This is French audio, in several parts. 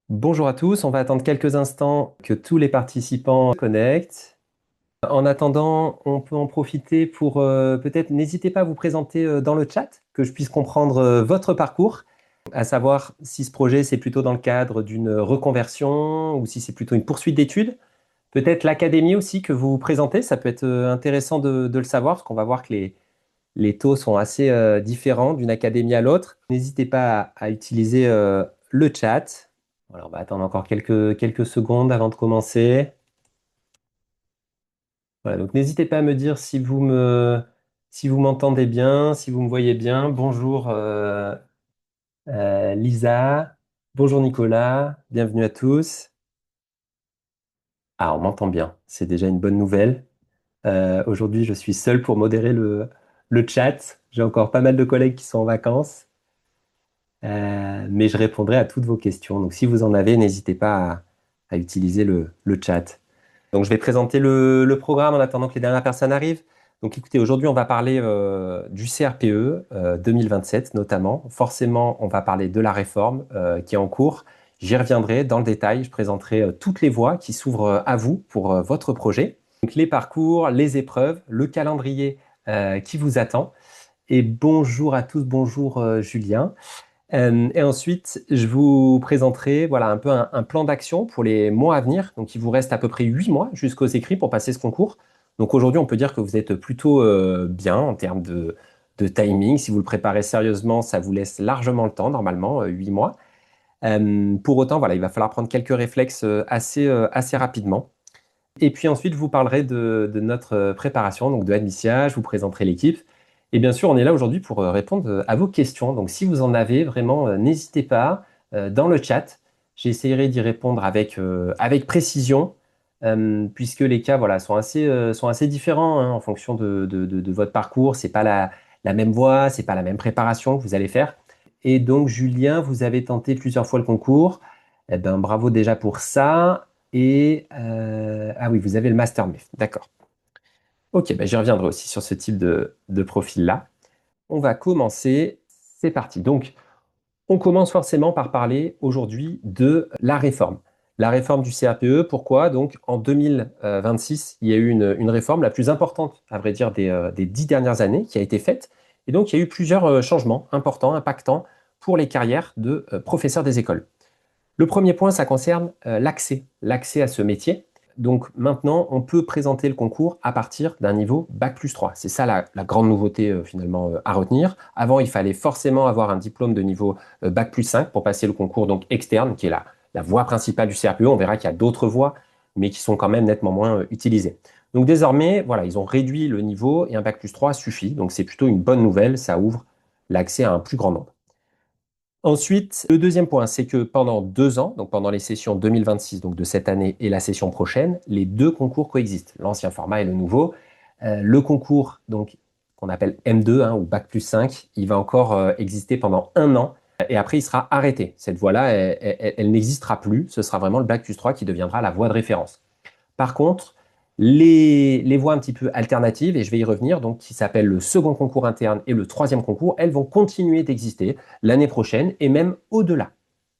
Bonjour à tous, on va attendre quelques instants que tous les participants se connectent. En attendant, on peut en profiter pour peut-être, n'hésitez pas à vous présenter dans le chat, que je puisse comprendre votre parcours, à savoir si ce projet c'est plutôt dans le cadre d'une reconversion ou si c'est plutôt une poursuite d'études. Peut-être l'académie aussi que vous présentez, ça peut être intéressant de le savoir, parce qu'on va voir que les taux sont assez différents d'une académie à l'autre. N'hésitez pas à utiliser le chat. Voilà, on va attendre encore quelques secondes avant de commencer. Voilà, donc n'hésitez pas à me dire si vous m'entendez bien, si vous me voyez bien. Bonjour Lisa, bonjour Nicolas, bienvenue à tous. Ah, on m'entend bien, c'est déjà une bonne nouvelle. Aujourd'hui, je suis seul pour modérer le chat. J'ai encore pas mal de collègues qui sont en vacances. Mais je répondrai à toutes vos questions. Donc, si vous en avez, n'hésitez pas à utiliser le chat. Donc, je vais présenter le programme en attendant que les dernières personnes arrivent. Donc, écoutez, aujourd'hui, on va parler du CRPE 2027 notamment. Forcément, on va parler de la réforme qui est en cours. J'y reviendrai dans le détail. Je présenterai toutes les voies qui s'ouvrent à vous pour votre projet. Donc, les parcours, les épreuves, le calendrier qui vous attend. Et bonjour à tous, bonjour Julien. Et ensuite, je vous présenterai voilà, un peu un plan d'action pour les mois à venir. Donc, il vous reste à peu près 8 mois jusqu'aux écrits pour passer ce concours. Donc, aujourd'hui, on peut dire que vous êtes plutôt bien en termes de timing. Si vous le préparez sérieusement, ça vous laisse largement le temps, normalement, 8 mois. Pour autant, voilà, il va falloir prendre quelques réflexes assez rapidement. Et puis ensuite, je vous parlerai de notre préparation, donc de Admicia, je vous présenterai l'équipe. Et bien sûr, on est là aujourd'hui pour répondre à vos questions. Donc si vous en avez, vraiment, n'hésitez pas dans le chat. J'essaierai d'y répondre avec précision, puisque les cas voilà, sont assez différents hein, en fonction de votre parcours. C'est pas la même voie, c'est pas la même préparation que vous allez faire. Et donc, Julien, vous avez tenté plusieurs fois le concours. Eh ben, bravo déjà pour ça. Et ah oui, vous avez le Master MIF, d'accord. Ok, ben j'y reviendrai aussi sur ce type de profil-là. On va commencer. C'est parti. Donc, on commence forcément par parler aujourd'hui de la réforme. La réforme du CRPE, pourquoi? Donc, en 2026, il y a eu une réforme la plus importante, à vrai dire, des 10 dernières années qui a été faite. Et donc, il y a eu plusieurs changements importants, impactants pour les carrières de professeurs des écoles. Le premier point, ça concerne l'accès à ce métier. Donc maintenant, on peut présenter le concours à partir d'un niveau Bac+3. C'est ça la grande nouveauté finalement à retenir. Avant, il fallait forcément avoir un diplôme de niveau Bac+5 pour passer le concours donc externe, qui est la voie principale du CRPE. On verra qu'il y a d'autres voies, mais qui sont quand même nettement moins utilisées. Donc désormais, voilà, ils ont réduit le niveau et un Bac+3 suffit. Donc c'est plutôt une bonne nouvelle, ça ouvre l'accès à un plus grand nombre. Ensuite, le deuxième point, c'est que pendant 2 ans, donc pendant les sessions 2026, donc de cette année et la session prochaine, les deux concours coexistent, l'ancien format et le nouveau. Le concours, donc qu'on appelle M2 hein, ou Bac+5, il va encore exister pendant 1 an et après il sera arrêté. Cette voie-là, elle n'existera plus. Ce sera vraiment le Bac+3 qui deviendra la voie de référence. Par contre, les voies un petit peu alternatives, et je vais y revenir, donc qui s'appellent le second concours interne et le troisième concours, elles vont continuer d'exister l'année prochaine et même au-delà.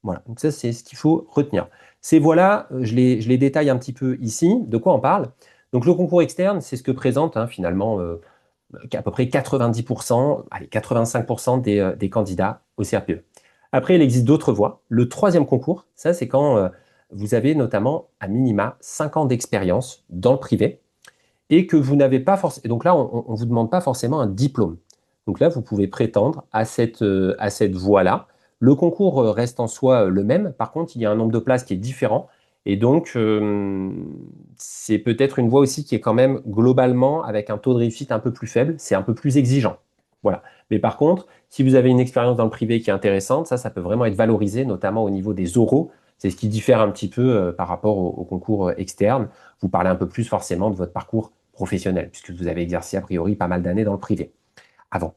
Voilà, donc ça c'est ce qu'il faut retenir. Ces voies-là, je les détaille un petit peu ici. De quoi on parle? Donc le concours externe, c'est ce que présente hein, finalement à peu près 90%, allez, 85% des candidats au CRPE. Après, il existe d'autres voies. Le troisième concours, ça c'est quand vous avez notamment à minima 5 ans d'expérience dans le privé et que vous n'avez pas forcément. Et donc là, on ne vous demande pas forcément un diplôme. Donc là, vous pouvez prétendre à cette voie-là. Le concours reste en soi le même. Par contre, il y a un nombre de places qui est différent. Et donc, c'est peut-être une voie aussi qui est quand même globalement avec un taux de réussite un peu plus faible. C'est un peu plus exigeant. Voilà. Mais par contre, si vous avez une expérience dans le privé qui est intéressante, ça peut vraiment être valorisé, notamment au niveau des oraux. C'est ce qui diffère un petit peu par rapport au concours externe. Vous parlez un peu plus forcément de votre parcours professionnel, puisque vous avez exercé a priori pas mal d'années dans le privé avant.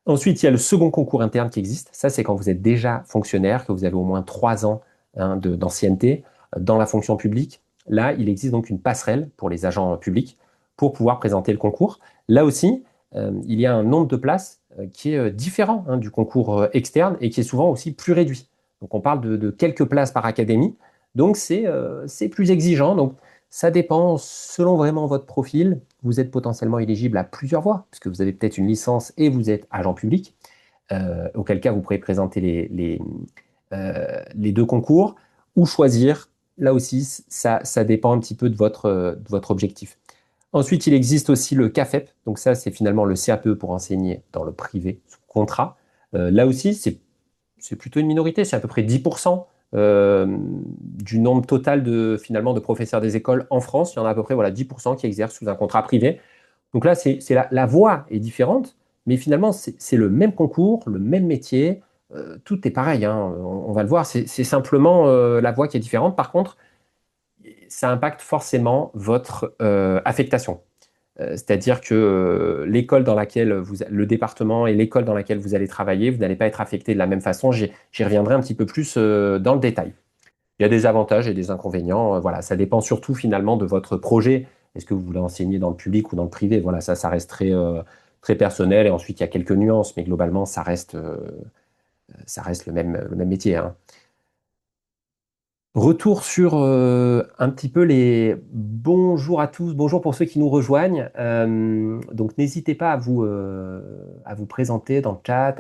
Ensuite, il y a le second concours interne qui existe. Ça, c'est quand vous êtes déjà fonctionnaire, que vous avez au moins 3 ans hein, d'ancienneté dans la fonction publique. Là, il existe donc une passerelle pour les agents publics pour pouvoir présenter le concours. Là aussi, il y a un nombre de places qui est différent hein, du concours externe et qui est souvent aussi plus réduit. Donc on parle de quelques places par académie. Donc c'est plus exigeant. Donc ça dépend selon vraiment votre profil. Vous êtes potentiellement éligible à plusieurs voies, puisque vous avez peut-être une licence et vous êtes agent public, auquel cas vous pourrez présenter les deux concours, ou choisir. Là aussi, ça dépend un petit peu de votre objectif. Ensuite, il existe aussi le CAFEP. Donc ça, c'est finalement le CAPE pour enseigner dans le privé sous contrat. Là aussi, c'est plutôt une minorité. C'est à peu près 10% du nombre total finalement, de professeurs des écoles en France. Il y en a à peu près voilà, 10% qui exercent sous un contrat privé. Donc là, la voie est différente, mais finalement, c'est le même concours, le même métier. Tout est pareil, hein, on va le voir. C'est simplement la voie qui est différente. Par contre, ça impacte forcément votre affectation. C'est-à-dire que l'école dans laquelle le département et l'école dans laquelle vous allez travailler, vous n'allez pas être affecté de la même façon. J'y reviendrai un petit peu plus dans le détail. Il y a des avantages et des inconvénients. Voilà, ça dépend surtout finalement de votre projet. Est-ce que vous voulez enseigner dans le public ou dans le privé? Voilà, ça reste très personnel. Et ensuite, il y a quelques nuances, mais globalement, ça reste le même métier, hein. Retour sur un petit peu les bonjour à tous, bonjour pour ceux qui nous rejoignent. Donc n'hésitez pas à vous présenter dans le chat,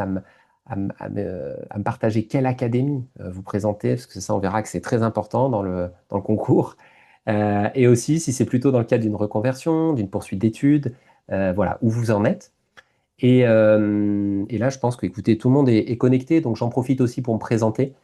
à me partager quelle académie vous présentez, parce que ça on verra que c'est très important dans le concours. Et aussi si c'est plutôt dans le cadre d'une reconversion, d'une poursuite d'études, voilà, où vous en êtes. Et là, je pense que, écoutez, tout le monde est connecté, donc j'en profite aussi pour me présenter,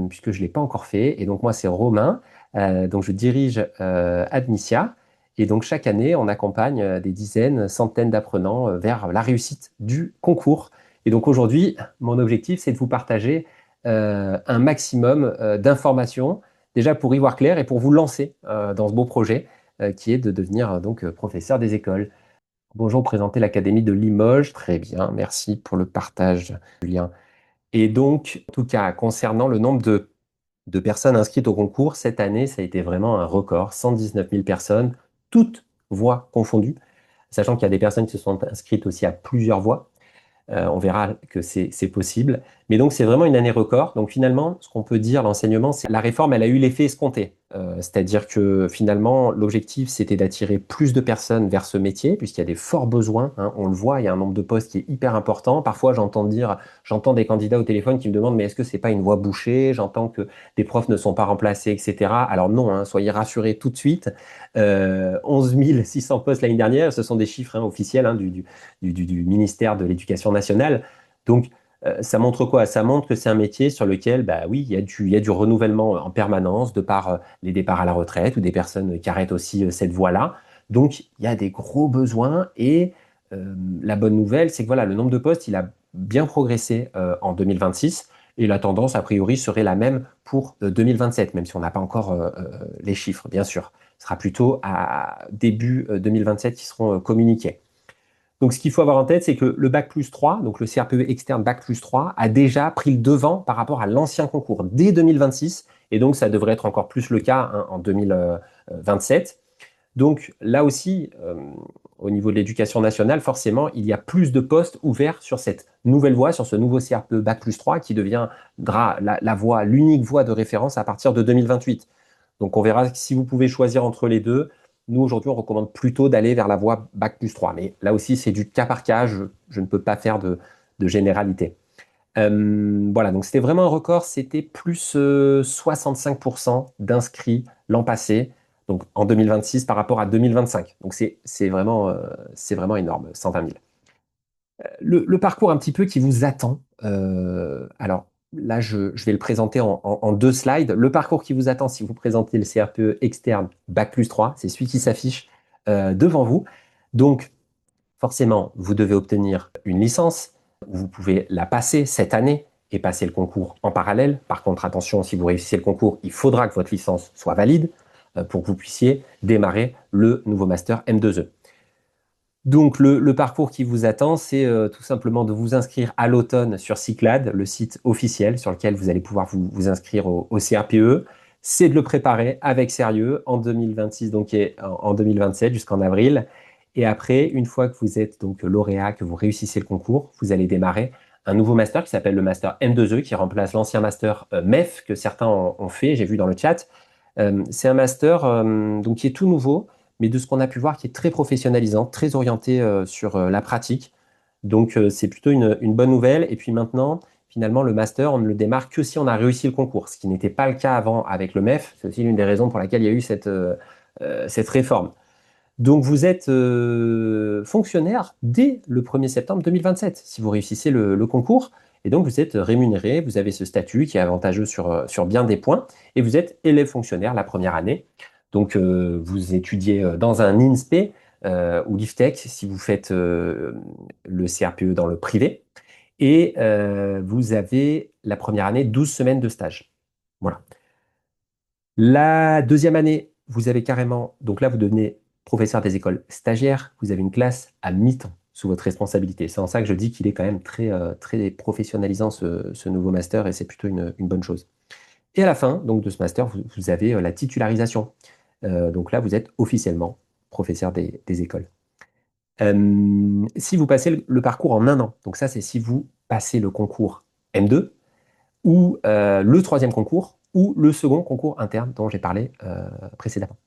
puisque je ne l'ai pas encore fait. Et donc, moi, c'est Romain, donc je dirige Admicia. Et donc, chaque année, on accompagne des dizaines, centaines d'apprenants vers la réussite du concours. Et donc, aujourd'hui, mon objectif, c'est de vous partager un maximum d'informations, déjà pour y voir clair et pour vous lancer dans ce beau projet qui est de devenir donc professeur des écoles. Bonjour, présenter l'Académie de Limoges. Très bien, merci pour le partage, Julien. Et donc, en tout cas, concernant le nombre de personnes inscrites au concours, cette année, ça a été vraiment un record. 119 000 personnes, toutes voies confondues, sachant qu'il y a des personnes qui se sont inscrites aussi à plusieurs voies. On verra que c'est possible. Mais donc, c'est vraiment une année record. Donc, finalement, ce qu'on peut dire, l'enseignement, c'est que la réforme, elle a eu l'effet escompté. C'est-à-dire que finalement, l'objectif, c'était d'attirer plus de personnes vers ce métier, puisqu'il y a des forts besoins, hein. On le voit, il y a un nombre de postes qui est hyper important. Parfois, j'entends des candidats au téléphone qui me demandent, mais est-ce que c'est pas une voie bouchée? J'entends que des profs ne sont pas remplacés, etc. Alors non, hein, soyez rassurés tout de suite. 11 600 postes l'année dernière, ce sont des chiffres, hein, officiels, hein, du ministère de l'Éducation nationale. Donc, ça montre quoi? Ça montre que c'est un métier sur lequel, bah oui, il y a du renouvellement en permanence de par les départs à la retraite ou des personnes qui arrêtent aussi cette voie-là. Donc, il y a des gros besoins et la bonne nouvelle, c'est que voilà, le nombre de postes, il a bien progressé en 2026 et la tendance, a priori, serait la même pour 2027, même si on n'a pas encore les chiffres, bien sûr. Ce sera plutôt à début 2027 qui seront communiqués. Donc, ce qu'il faut avoir en tête, c'est que le Bac plus 3, donc le CRPE externe Bac plus 3, a déjà pris le devant par rapport à l'ancien concours dès 2026. Et donc, ça devrait être encore plus le cas, hein, en 2027. Donc, là aussi, au niveau de l'éducation nationale, forcément, il y a plus de postes ouverts sur cette nouvelle voie, sur ce nouveau CRPE Bac plus 3 qui deviendra l'unique voie de référence à partir de 2028. Donc, on verra si vous pouvez choisir entre les deux. Nous, aujourd'hui, on recommande plutôt d'aller vers la voie Bac plus 3. Mais là aussi, c'est du cas par cas. Je ne peux pas faire de généralité. Voilà, donc c'était vraiment un record. C'était plus 65% d'inscrits l'an passé, donc en 2026 par rapport à 2025. Donc c'est vraiment énorme, 120 000. Le parcours un petit peu qui vous attend. Alors là, je vais le présenter en deux slides. Le parcours qui vous attend si vous présentez le CRPE externe Bac plus 3, c'est celui qui s'affiche devant vous. Donc, forcément, vous devez obtenir une licence. Vous pouvez la passer cette année et passer le concours en parallèle. Par contre, attention, si vous réussissez le concours, il faudra que votre licence soit valide pour que vous puissiez démarrer le nouveau master M2E. Donc, le parcours qui vous attend, c'est tout simplement de vous inscrire à l'automne sur Cyclades, le site officiel sur lequel vous allez pouvoir vous inscrire au CRPE. C'est de le préparer avec sérieux en 2026, donc et en 2027 jusqu'en avril. Et après, une fois que vous êtes donc lauréat, que vous réussissez le concours, vous allez démarrer un nouveau master qui s'appelle le master M2E, qui remplace l'ancien master MEF que certains ont fait, j'ai vu dans le chat. C'est un master donc, qui est tout nouveau, mais de ce qu'on a pu voir, qui est très professionnalisant, très orienté sur la pratique. Donc, c'est plutôt une bonne nouvelle. Et puis maintenant, finalement, le master, on ne le démarre que si on a réussi le concours, ce qui n'était pas le cas avant avec le MEF. C'est aussi l'une des raisons pour laquelle il y a eu cette réforme. Donc, vous êtes fonctionnaire dès le 1er septembre 2027, si vous réussissez le concours. Et donc, vous êtes rémunéré, vous avez ce statut qui est avantageux sur bien des points, et vous êtes élève fonctionnaire la première année. Donc, vous étudiez dans un INSPE ou l'IFTEC si vous faites le CRPE dans le privé. Et vous avez la première année 12 semaines de stage. Voilà. La deuxième année, vous avez carrément, donc là, vous devenez professeur des écoles stagiaires, vous avez une classe à mi-temps sous votre responsabilité. C'est en ça que je dis qu'il est quand même très professionnalisant ce nouveau master et c'est plutôt une bonne chose. Et à la fin donc, de ce master, vous avez la titularisation. Donc là, vous êtes officiellement professeur des écoles. Si vous passez le parcours en un an, donc ça, c'est si vous passez le concours M2 ou le troisième concours ou le second concours interne dont j'ai parlé précédemment.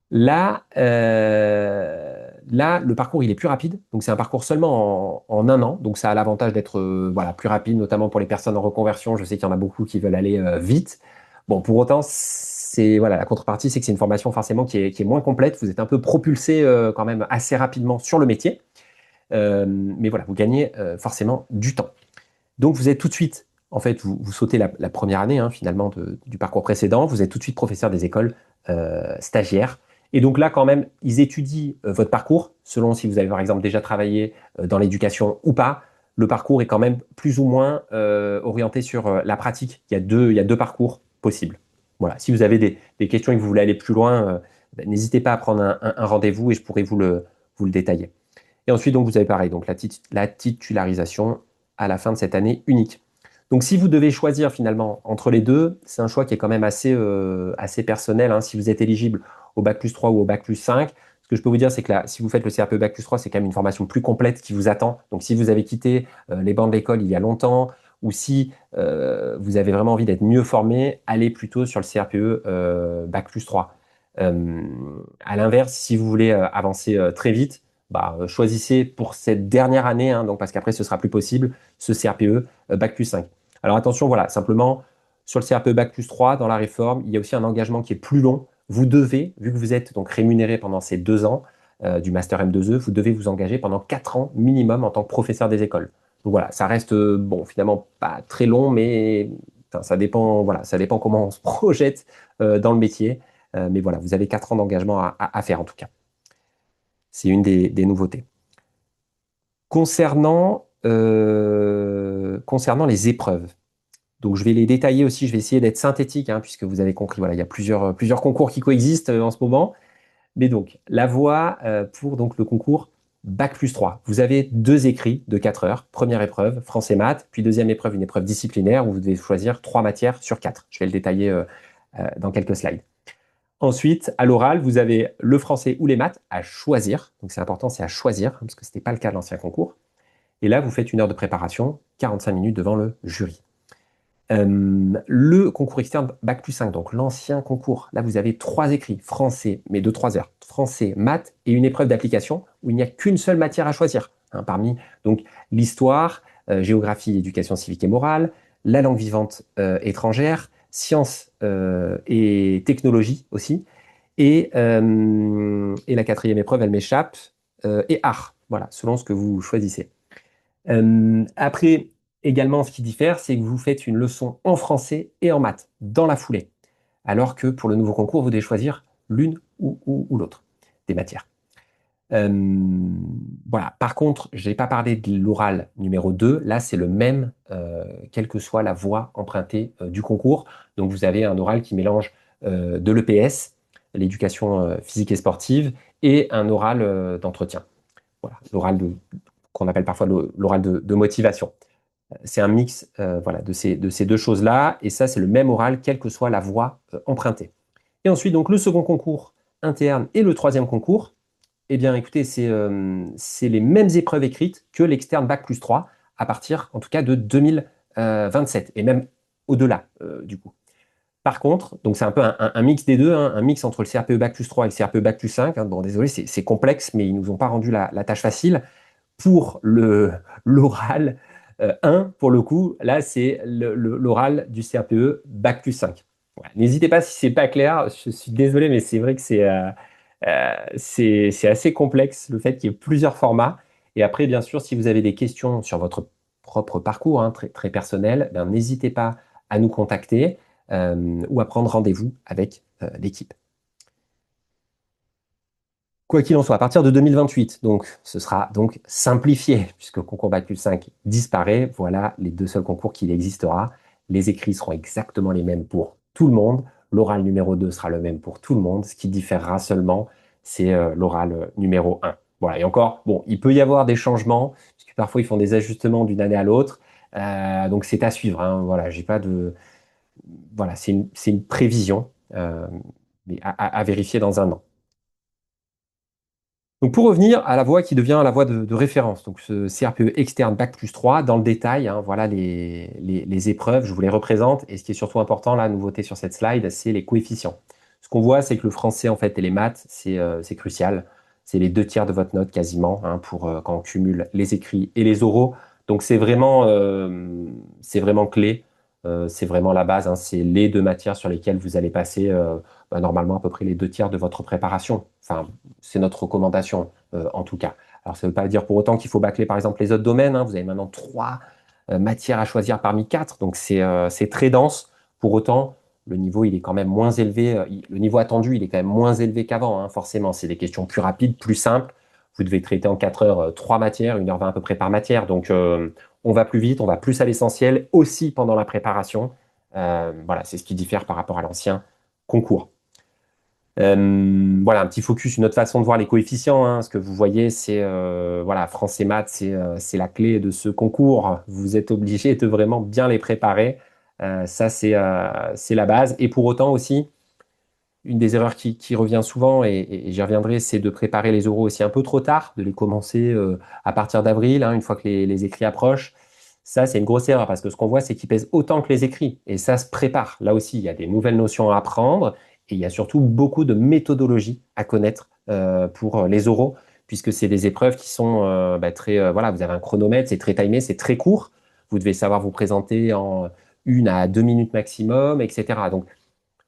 Là, le parcours, il est plus rapide. Donc, c'est un parcours seulement en un an. Donc, ça a l'avantage d'être voilà, plus rapide, notamment pour les personnes en reconversion. Je sais qu'il y en a beaucoup qui veulent aller vite. Bon, pour autant, voilà, la contrepartie, c'est que c'est une formation forcément qui est moins complète. Vous êtes un peu propulsé quand même assez rapidement sur le métier. Mais voilà, vous gagnez forcément du temps. Donc, vous êtes tout de suite, en fait, vous sautez la première année, hein, finalement, du parcours précédent. Vous êtes tout de suite professeur des écoles stagiaires. Et donc là, quand même, ils étudient votre parcours, selon si vous avez, par exemple, déjà travaillé dans l'éducation ou pas. Le parcours est quand même plus ou moins orienté sur la pratique. Il y a deux parcours possibles. Voilà. Si vous avez des questions et que vous voulez aller plus loin, n'hésitez pas à prendre un rendez-vous et je pourrai vous le détailler. Et ensuite, donc, vous avez pareil, donc la titularisation à la fin de cette année unique. Donc, si vous devez choisir finalement entre les deux, c'est un choix qui est quand même assez personnel. Hein. Si vous êtes éligible au Bac+3 ou au Bac+5, ce que je peux vous dire, c'est que là, si vous faites le CRPE Bac+3, c'est quand même une formation plus complète qui vous attend. Donc, si vous avez quitté les bancs de l'école il y a longtemps, ou si vous avez vraiment envie d'être mieux formé, allez plutôt sur le CRPE Bac+3. À l'inverse, si vous voulez avancer très vite, choisissez pour cette dernière année, hein, donc parce qu'après ce sera plus possible, ce CRPE Bac+5. Alors attention, voilà, simplement sur le CRPE Bac+3, dans la réforme, il y a aussi un engagement qui est plus long. Vous devez, vu que vous êtes donc rémunéré pendant ces 2 ans du Master M2E, vous devez vous engager pendant 4 ans minimum en tant que professeur des écoles. Donc voilà, ça reste, bon, finalement pas très long, mais enfin, ça dépend comment on se projette dans le métier. Mais voilà, vous avez 4 ans d'engagement à faire en tout cas. C'est une des nouveautés. Concernant les épreuves, donc je vais les détailler aussi, je vais essayer d'être synthétique, hein, puisque vous avez compris, voilà, il y a plusieurs concours qui coexistent en ce moment. Mais donc, la voie pour donc, le concours Bac+3. Vous avez 2 écrits de 4 heures. Première épreuve, français-maths, puis deuxième épreuve, une épreuve disciplinaire où vous devez choisir 3 matières sur 4. Je vais le détailler dans quelques slides. Ensuite, à l'oral, vous avez le français ou les maths à choisir. Donc c'est important, c'est à choisir, hein, parce que ce n'était pas le cas de l'ancien concours. Et là, vous faites 1 heure de préparation, 45 minutes devant le jury. Le concours externe Bac+5, donc l'ancien concours, là vous avez 3 écrits, français, mais de 3 heures, français, maths et une épreuve d'application où il n'y a qu'une seule matière à choisir, hein, parmi donc l'histoire, géographie, éducation civique et morale, la langue vivante étrangère, sciences et technologie aussi, et la quatrième épreuve, elle m'échappe, et art, voilà, selon ce que vous choisissez. Après, également, ce qui diffère, c'est que vous faites une leçon en français et en maths dans la foulée. Alors que pour le nouveau concours, vous devez choisir l'une ou l'autre des matières. Voilà. Par contre, je n'ai pas parlé de l'oral numéro 2. Là, c'est le même, quelle que soit la voie empruntée du concours. Donc, vous avez un oral qui mélange de l'EPS, l'éducation physique et sportive, et un oral d'entretien. Voilà, l'oral qu'on appelle parfois l'oral de motivation. C'est un mix voilà, de ces 2 choses-là, et ça, c'est le même oral, quelle que soit la voie empruntée. Et ensuite, donc, le second concours interne et le troisième concours, eh bien, écoutez, c'est les mêmes épreuves écrites que l'externe Bac+3, à partir, en tout cas, de 2027 et même au-delà, du coup. Par contre, donc c'est un peu un mix des deux, hein, un mix entre le CRPE Bac plus 3 et le CRPE Bac plus 5. Hein. Bon, désolé, c'est complexe, mais ils nous ont pas rendu la tâche facile. Pour l'oral 1, pour le coup, là, c'est l'oral du CRPE Bac plus 5. Voilà. N'hésitez pas si c'est pas clair, je suis désolé, mais c'est vrai que c'est assez complexe le fait qu'il y ait plusieurs formats. Et après, bien sûr, si vous avez des questions sur votre propre parcours, hein, très, très personnel, ben, n'hésitez pas à nous contacter ou à prendre rendez-vous avec l'équipe. Quoi qu'il en soit, à partir de 2028, donc, ce sera donc simplifié, puisque le concours Bac plus 5 disparaît. Voilà les deux seuls concours qu'il existera. Les écrits seront exactement les mêmes pour tout le monde. L'oral numéro 2 sera le même pour tout le monde. Ce qui différera seulement, c'est l'oral numéro 1. Voilà, et encore, bon, il peut y avoir des changements, puisque parfois ils font des ajustements d'une année à l'autre. Donc c'est à suivre. Hein. Voilà, j'ai pas de. Voilà, c'est une prévision, mais à vérifier dans un an. Donc pour revenir à la voie qui devient la voie de référence, donc ce CRPE externe Bac plus 3, dans le détail, hein, voilà les épreuves, je vous les représente. Et ce qui est surtout important, la nouveauté sur cette slide, c'est les coefficients. Ce qu'on voit, c'est que le français en fait et les maths, c'est crucial. C'est les deux tiers de votre note quasiment hein, pour quand on cumule les écrits et les oraux. Donc c'est vraiment clé. C'est vraiment la base. Hein, c'est les deux matières sur lesquelles vous allez passer normalement à peu près les deux tiers de votre préparation. Enfin, c'est notre recommandation, en tout cas. Alors, ça ne veut pas dire pour autant qu'il faut bâcler, par exemple, les autres domaines. Hein. Vous avez maintenant trois matières à choisir parmi quatre, donc c'est très dense. Pour autant, le niveau, il est quand même moins élevé. Le niveau attendu, il est quand même moins élevé qu'avant, hein, forcément. C'est des questions plus rapides, plus simples. Vous devez traiter en 4 heures trois matières, 1h20 à peu près par matière. Donc, on va plus vite, on va plus à l'essentiel, aussi pendant la préparation. Voilà, c'est ce qui diffère par rapport à l'ancien concours. Voilà, un petit focus, une autre façon de voir les coefficients. Hein. Ce que vous voyez, c'est voilà, français maths, c'est la clé de ce concours. Vous êtes obligé de vraiment bien les préparer. Ça, c'est la base. Et pour autant aussi, une des erreurs qui revient souvent, et j'y reviendrai, c'est de préparer les oraux aussi un peu trop tard, de les commencer à partir d'avril, hein, une fois que les écrits approchent. Ça, c'est une grosse erreur parce que ce qu'on voit, c'est qu'ils pèsent autant que les écrits. Et ça se prépare. Là aussi, il y a des nouvelles notions à apprendre et il y a surtout beaucoup de méthodologies à connaître pour les oraux, puisque c'est des épreuves qui sont très. Voilà, vous avez un chronomètre, c'est très timé, c'est très court. Vous devez savoir vous présenter en 1 à 2 minutes maximum, etc. Donc,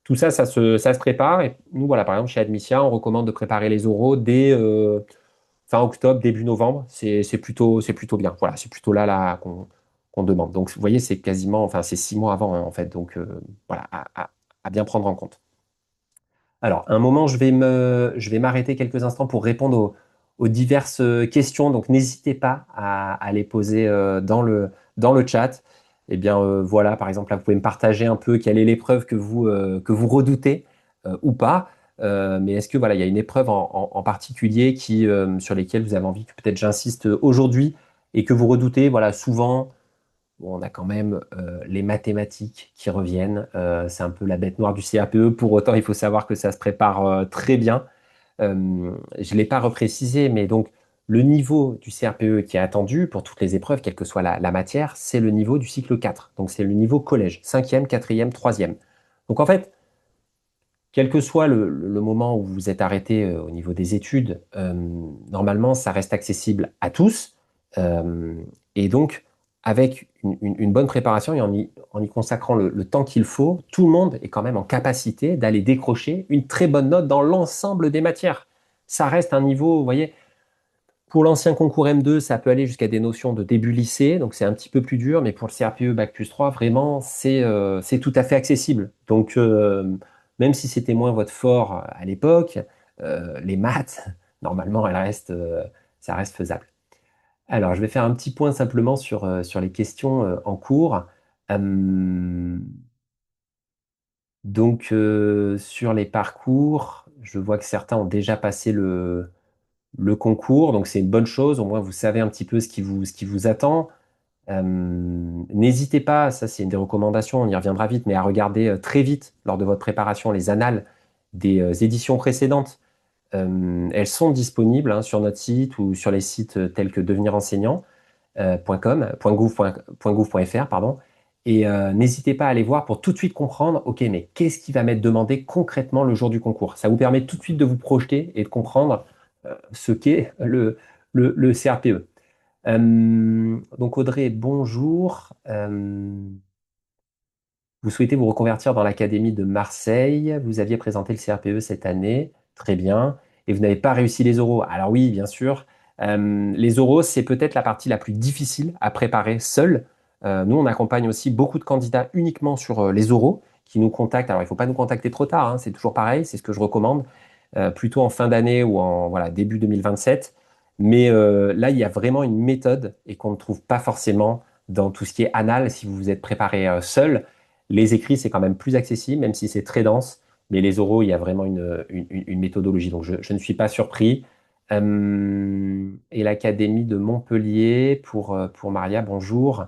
tout ça, ça se prépare. Et nous, voilà, par exemple, chez Admicia, on recommande de préparer les oraux dès fin octobre, début novembre. C'est plutôt bien. Voilà, c'est plutôt là qu'on demande. Donc, vous voyez, c'est quasiment, enfin, c'est 6 mois avant, hein, en fait. Donc, voilà, à bien prendre en compte. Alors, un moment, je vais m'arrêter quelques instants pour répondre aux diverses questions. Donc, n'hésitez pas à les poser dans le chat. Eh bien, voilà, par exemple, là, vous pouvez me partager un peu quelle est l'épreuve que vous redoutez ou pas. Mais est-ce que voilà, il y a une épreuve en particulier sur lesquelles vous avez envie que peut-être j'insiste aujourd'hui et que vous redoutez, voilà, souvent. Bon, on a quand même les mathématiques qui reviennent. C'est un peu la bête noire du CAPE. Pour autant, il faut savoir que ça se prépare très bien. Je ne l'ai pas reprécisé, mais donc le niveau du CRPE qui est attendu pour toutes les épreuves, quelle que soit la matière, c'est le niveau du cycle 4. Donc c'est le niveau collège, cinquième, quatrième, troisième. Donc en fait, quel que soit le moment où vous êtes arrêté au niveau des études, normalement, ça reste accessible à tous. Euh, et donc, avec une bonne préparation et en y consacrant le temps qu'il faut, tout le monde est quand même en capacité d'aller décrocher une très bonne note dans l'ensemble des matières. Ça reste un niveau, vous voyez, pour l'ancien concours M2, ça peut aller jusqu'à des notions de début lycée, donc c'est un petit peu plus dur, mais pour le CRPE Bac plus 3, vraiment, c'est tout à fait accessible. Donc, même si c'était moins votre fort à l'époque, les maths, normalement, ça reste faisable. Alors, je vais faire un petit point simplement sur les questions en cours. Euh, sur les parcours, je vois que certains ont déjà passé le concours, donc c'est une bonne chose. Au moins, vous savez un petit peu ce qui vous attend. N'hésitez pas, ça c'est une des recommandations, on y reviendra vite, mais à regarder très vite lors de votre préparation les annales des éditions précédentes. Elles sont disponibles hein, sur notre site ou sur les sites tels que Devenir enseignant. .gouv.fr, pardon. Et n'hésitez pas à aller voir pour tout de suite comprendre, OK, mais qu'est-ce qui va m'être demandé concrètement le jour du concours? Ça vous permet tout de suite de vous projeter et de comprendre ce qu'est le CRPE. Donc Audrey, bonjour. Vous souhaitez vous reconvertir dans l'Académie de Marseille. Vous aviez présenté le CRPE cette année. Très bien. Et vous n'avez pas réussi les oraux. Alors oui, bien sûr. Les oraux, c'est peut-être la partie la plus difficile à préparer seul. Nous, on accompagne aussi beaucoup de candidats uniquement sur les oraux qui nous contactent. Alors, il ne faut pas nous contacter trop tard, hein, c'est toujours pareil, c'est ce que je recommande, plutôt en fin d'année ou en voilà, début 2027. Mais là, il y a vraiment une méthode et qu'on ne trouve pas forcément dans tout ce qui est anal si vous vous êtes préparé seul. Les écrits, c'est quand même plus accessible, même si c'est très dense. Mais les oraux, il y a vraiment une méthodologie. Donc, je ne suis pas surpris. Et l'Académie de Montpellier, pour Maria, bonjour.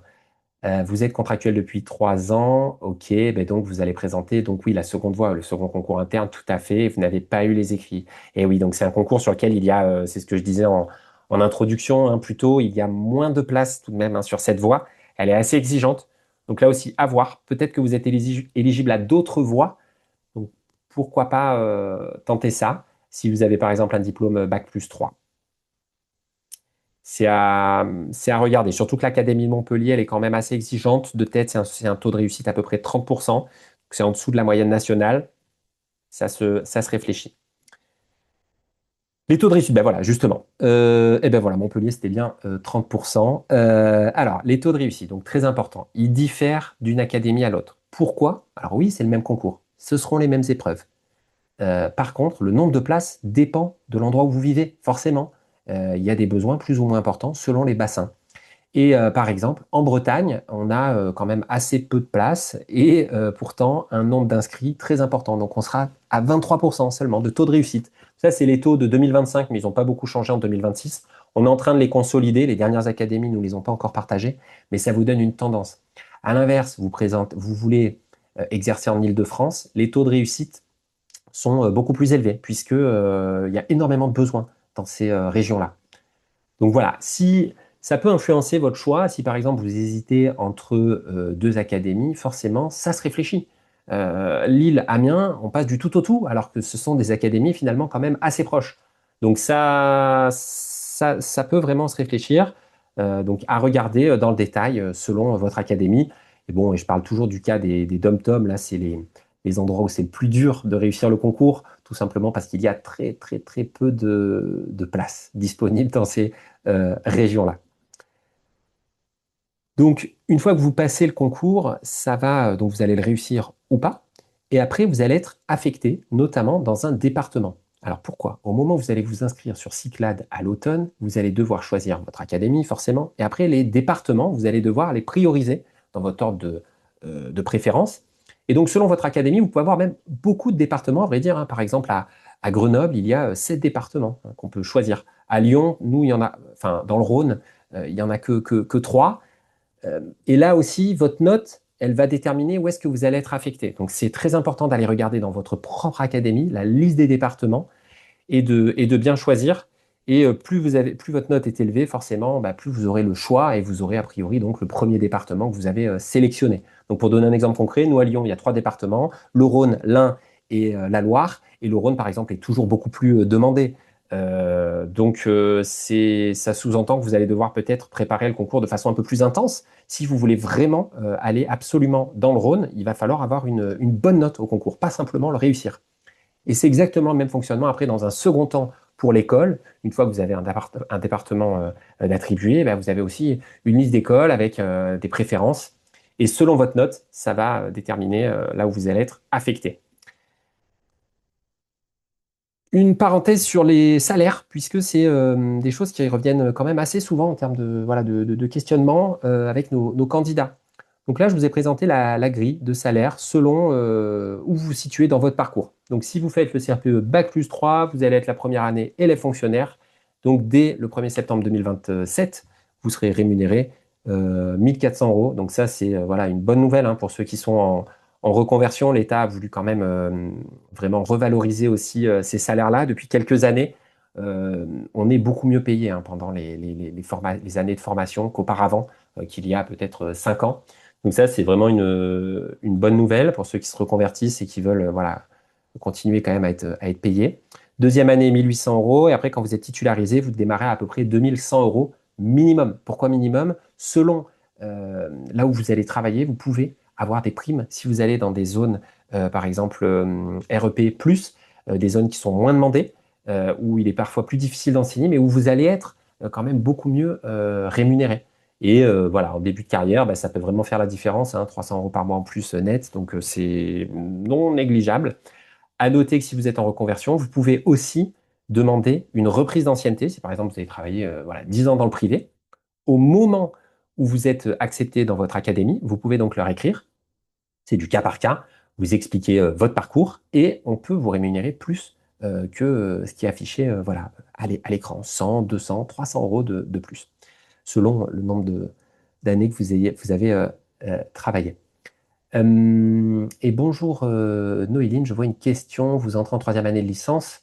Vous êtes contractuel depuis 3 ans. OK, ben donc vous allez présenter, donc oui, la seconde voie, le second concours interne, tout à fait. Vous n'avez pas eu les écrits. Et oui, donc c'est un concours sur lequel il y a, c'est ce que je disais en introduction, hein, plutôt, il y a moins de place tout de même hein, sur cette voie. Elle est assez exigeante. Donc là aussi, à voir. Peut-être que vous êtes éligible à d'autres voies. Donc pourquoi pas tenter ça si vous avez par exemple un diplôme Bac+3. C'est à regarder. Surtout que l'Académie de Montpellier, elle est quand même assez exigeante. De tête, c'est un taux de réussite à peu près 30%. Donc, c'est en dessous de la moyenne nationale. Ça se réfléchit. Les taux de réussite, ben voilà, justement. Et ben voilà, Montpellier, c'était bien 30%. Alors, les taux de réussite, donc très important. Ils diffèrent d'une académie à l'autre. Pourquoi? Alors oui, c'est le même concours. Ce seront les mêmes épreuves. Par contre, le nombre de places dépend de l'endroit où vous vivez, forcément. Il y a des besoins plus ou moins importants selon les bassins. Et par exemple, en Bretagne, on a quand même assez peu de places et pourtant un nombre d'inscrits très important. Donc on sera à 23% seulement de taux de réussite. Ça, c'est les taux de 2025, mais ils n'ont pas beaucoup changé en 2026. On est en train de les consolider. Les dernières académies ne nous les ont pas encore partagés, mais ça vous donne une tendance. À l'inverse, vous voulez exercer en Île-de-France, les taux de réussite sont beaucoup plus élevés puisque il y a énormément de besoins dans ces régions-là. Donc voilà, si ça peut influencer votre choix, si par exemple vous hésitez entre deux académies, forcément, ça se réfléchit. Lille, Amiens, on passe du tout au tout, alors que ce sont des académies finalement quand même assez proches. Donc ça peut vraiment se réfléchir. Donc à regarder dans le détail selon votre académie. Et bon, et je parle toujours du cas des dom-tom, là c'est les endroits où c'est le plus dur de réussir le concours, tout simplement parce qu'il y a très très très peu de places disponibles dans ces région-là. Donc, une fois que vous passez le concours, ça va, donc vous allez le réussir ou pas. Et après, vous allez être affecté, notamment dans un département. Alors pourquoi? Au moment où vous allez vous inscrire sur Cyclades à l'automne, vous allez devoir choisir votre académie, forcément. Et après, les départements, vous allez devoir les prioriser dans votre ordre de préférence. Et donc, selon votre académie, vous pouvez avoir même beaucoup de départements, à vrai dire, hein. Par exemple, à Grenoble, il y a 7 départements hein, qu'on peut choisir. À Lyon, nous, il y en a, enfin, dans le Rhône, il n'y en a que 3. Et là aussi, votre note, elle va déterminer où est-ce que vous allez être affecté. Donc, c'est très important d'aller regarder dans votre propre académie la liste des départements et de bien choisir. Et plus votre note est élevée, forcément, bah, plus vous aurez le choix et vous aurez a priori donc le premier département que vous avez sélectionné. Donc, pour donner un exemple concret, nous à Lyon, il y a 3 départements, le Rhône, l'Ain et la Loire. Et le Rhône, par exemple, est toujours beaucoup plus demandé. Donc, ça sous-entend que vous allez devoir peut-être préparer le concours de façon un peu plus intense. Si vous voulez vraiment aller absolument dans le Rhône, il va falloir avoir une bonne note au concours, pas simplement le réussir. Et c'est exactement le même fonctionnement après dans un second temps pour l'école. Une fois que vous avez un département d'attribué, ben, vous avez aussi une liste d'écoles avec des préférences. Et selon votre note, ça va déterminer là où vous allez être affecté. Une parenthèse sur les salaires, puisque c'est des choses qui reviennent quand même assez souvent en termes voilà, de questionnement avec nos candidats. Donc là, je vous ai présenté la grille de salaire selon où vous vous situez dans votre parcours. Donc si vous faites le CRPE Bac+3, vous allez être la première année élève fonctionnaire. Donc dès le 1er septembre 2027, vous serez rémunéré 1400 euros. Donc ça, c'est voilà, une bonne nouvelle hein, pour ceux qui sont en reconversion. L'État a voulu quand même vraiment revaloriser aussi ces salaires-là depuis quelques années. on est beaucoup mieux payé hein, pendant les années de formation qu'auparavant, qu'il y a peut-être 5 ans. Donc ça, c'est vraiment une bonne nouvelle pour ceux qui se reconvertissent et qui veulent voilà, continuer quand même à être payés. Deuxième année, 1800 euros. Et après, quand vous êtes titularisé, vous démarrez à peu près 2100 euros minimum. Pourquoi minimum? Selon là où vous allez travailler, vous pouvez avoir des primes si vous allez dans des zones, par exemple REP+, des zones qui sont moins demandées, où il est parfois plus difficile d'enseigner, mais où vous allez être quand même beaucoup mieux rémunéré. Et voilà, en début de carrière, bah, ça peut vraiment faire la différence, hein, 300 euros par mois en plus net, donc c'est non négligeable. À noter que si vous êtes en reconversion, vous pouvez aussi demander une reprise d'ancienneté. Si par exemple vous avez travaillé voilà, 10 ans dans le privé, au moment où vous êtes accepté dans votre académie, vous pouvez donc leur écrire. C'est du cas par cas. Vous expliquez votre parcours et on peut vous rémunérer plus que ce qui est affiché voilà, à l'écran. 100, 200, 300 euros de plus, selon le nombre d'années que vous avez travaillé. Et bonjour Noéline, je vois une question. Vous entrez en troisième année de licence.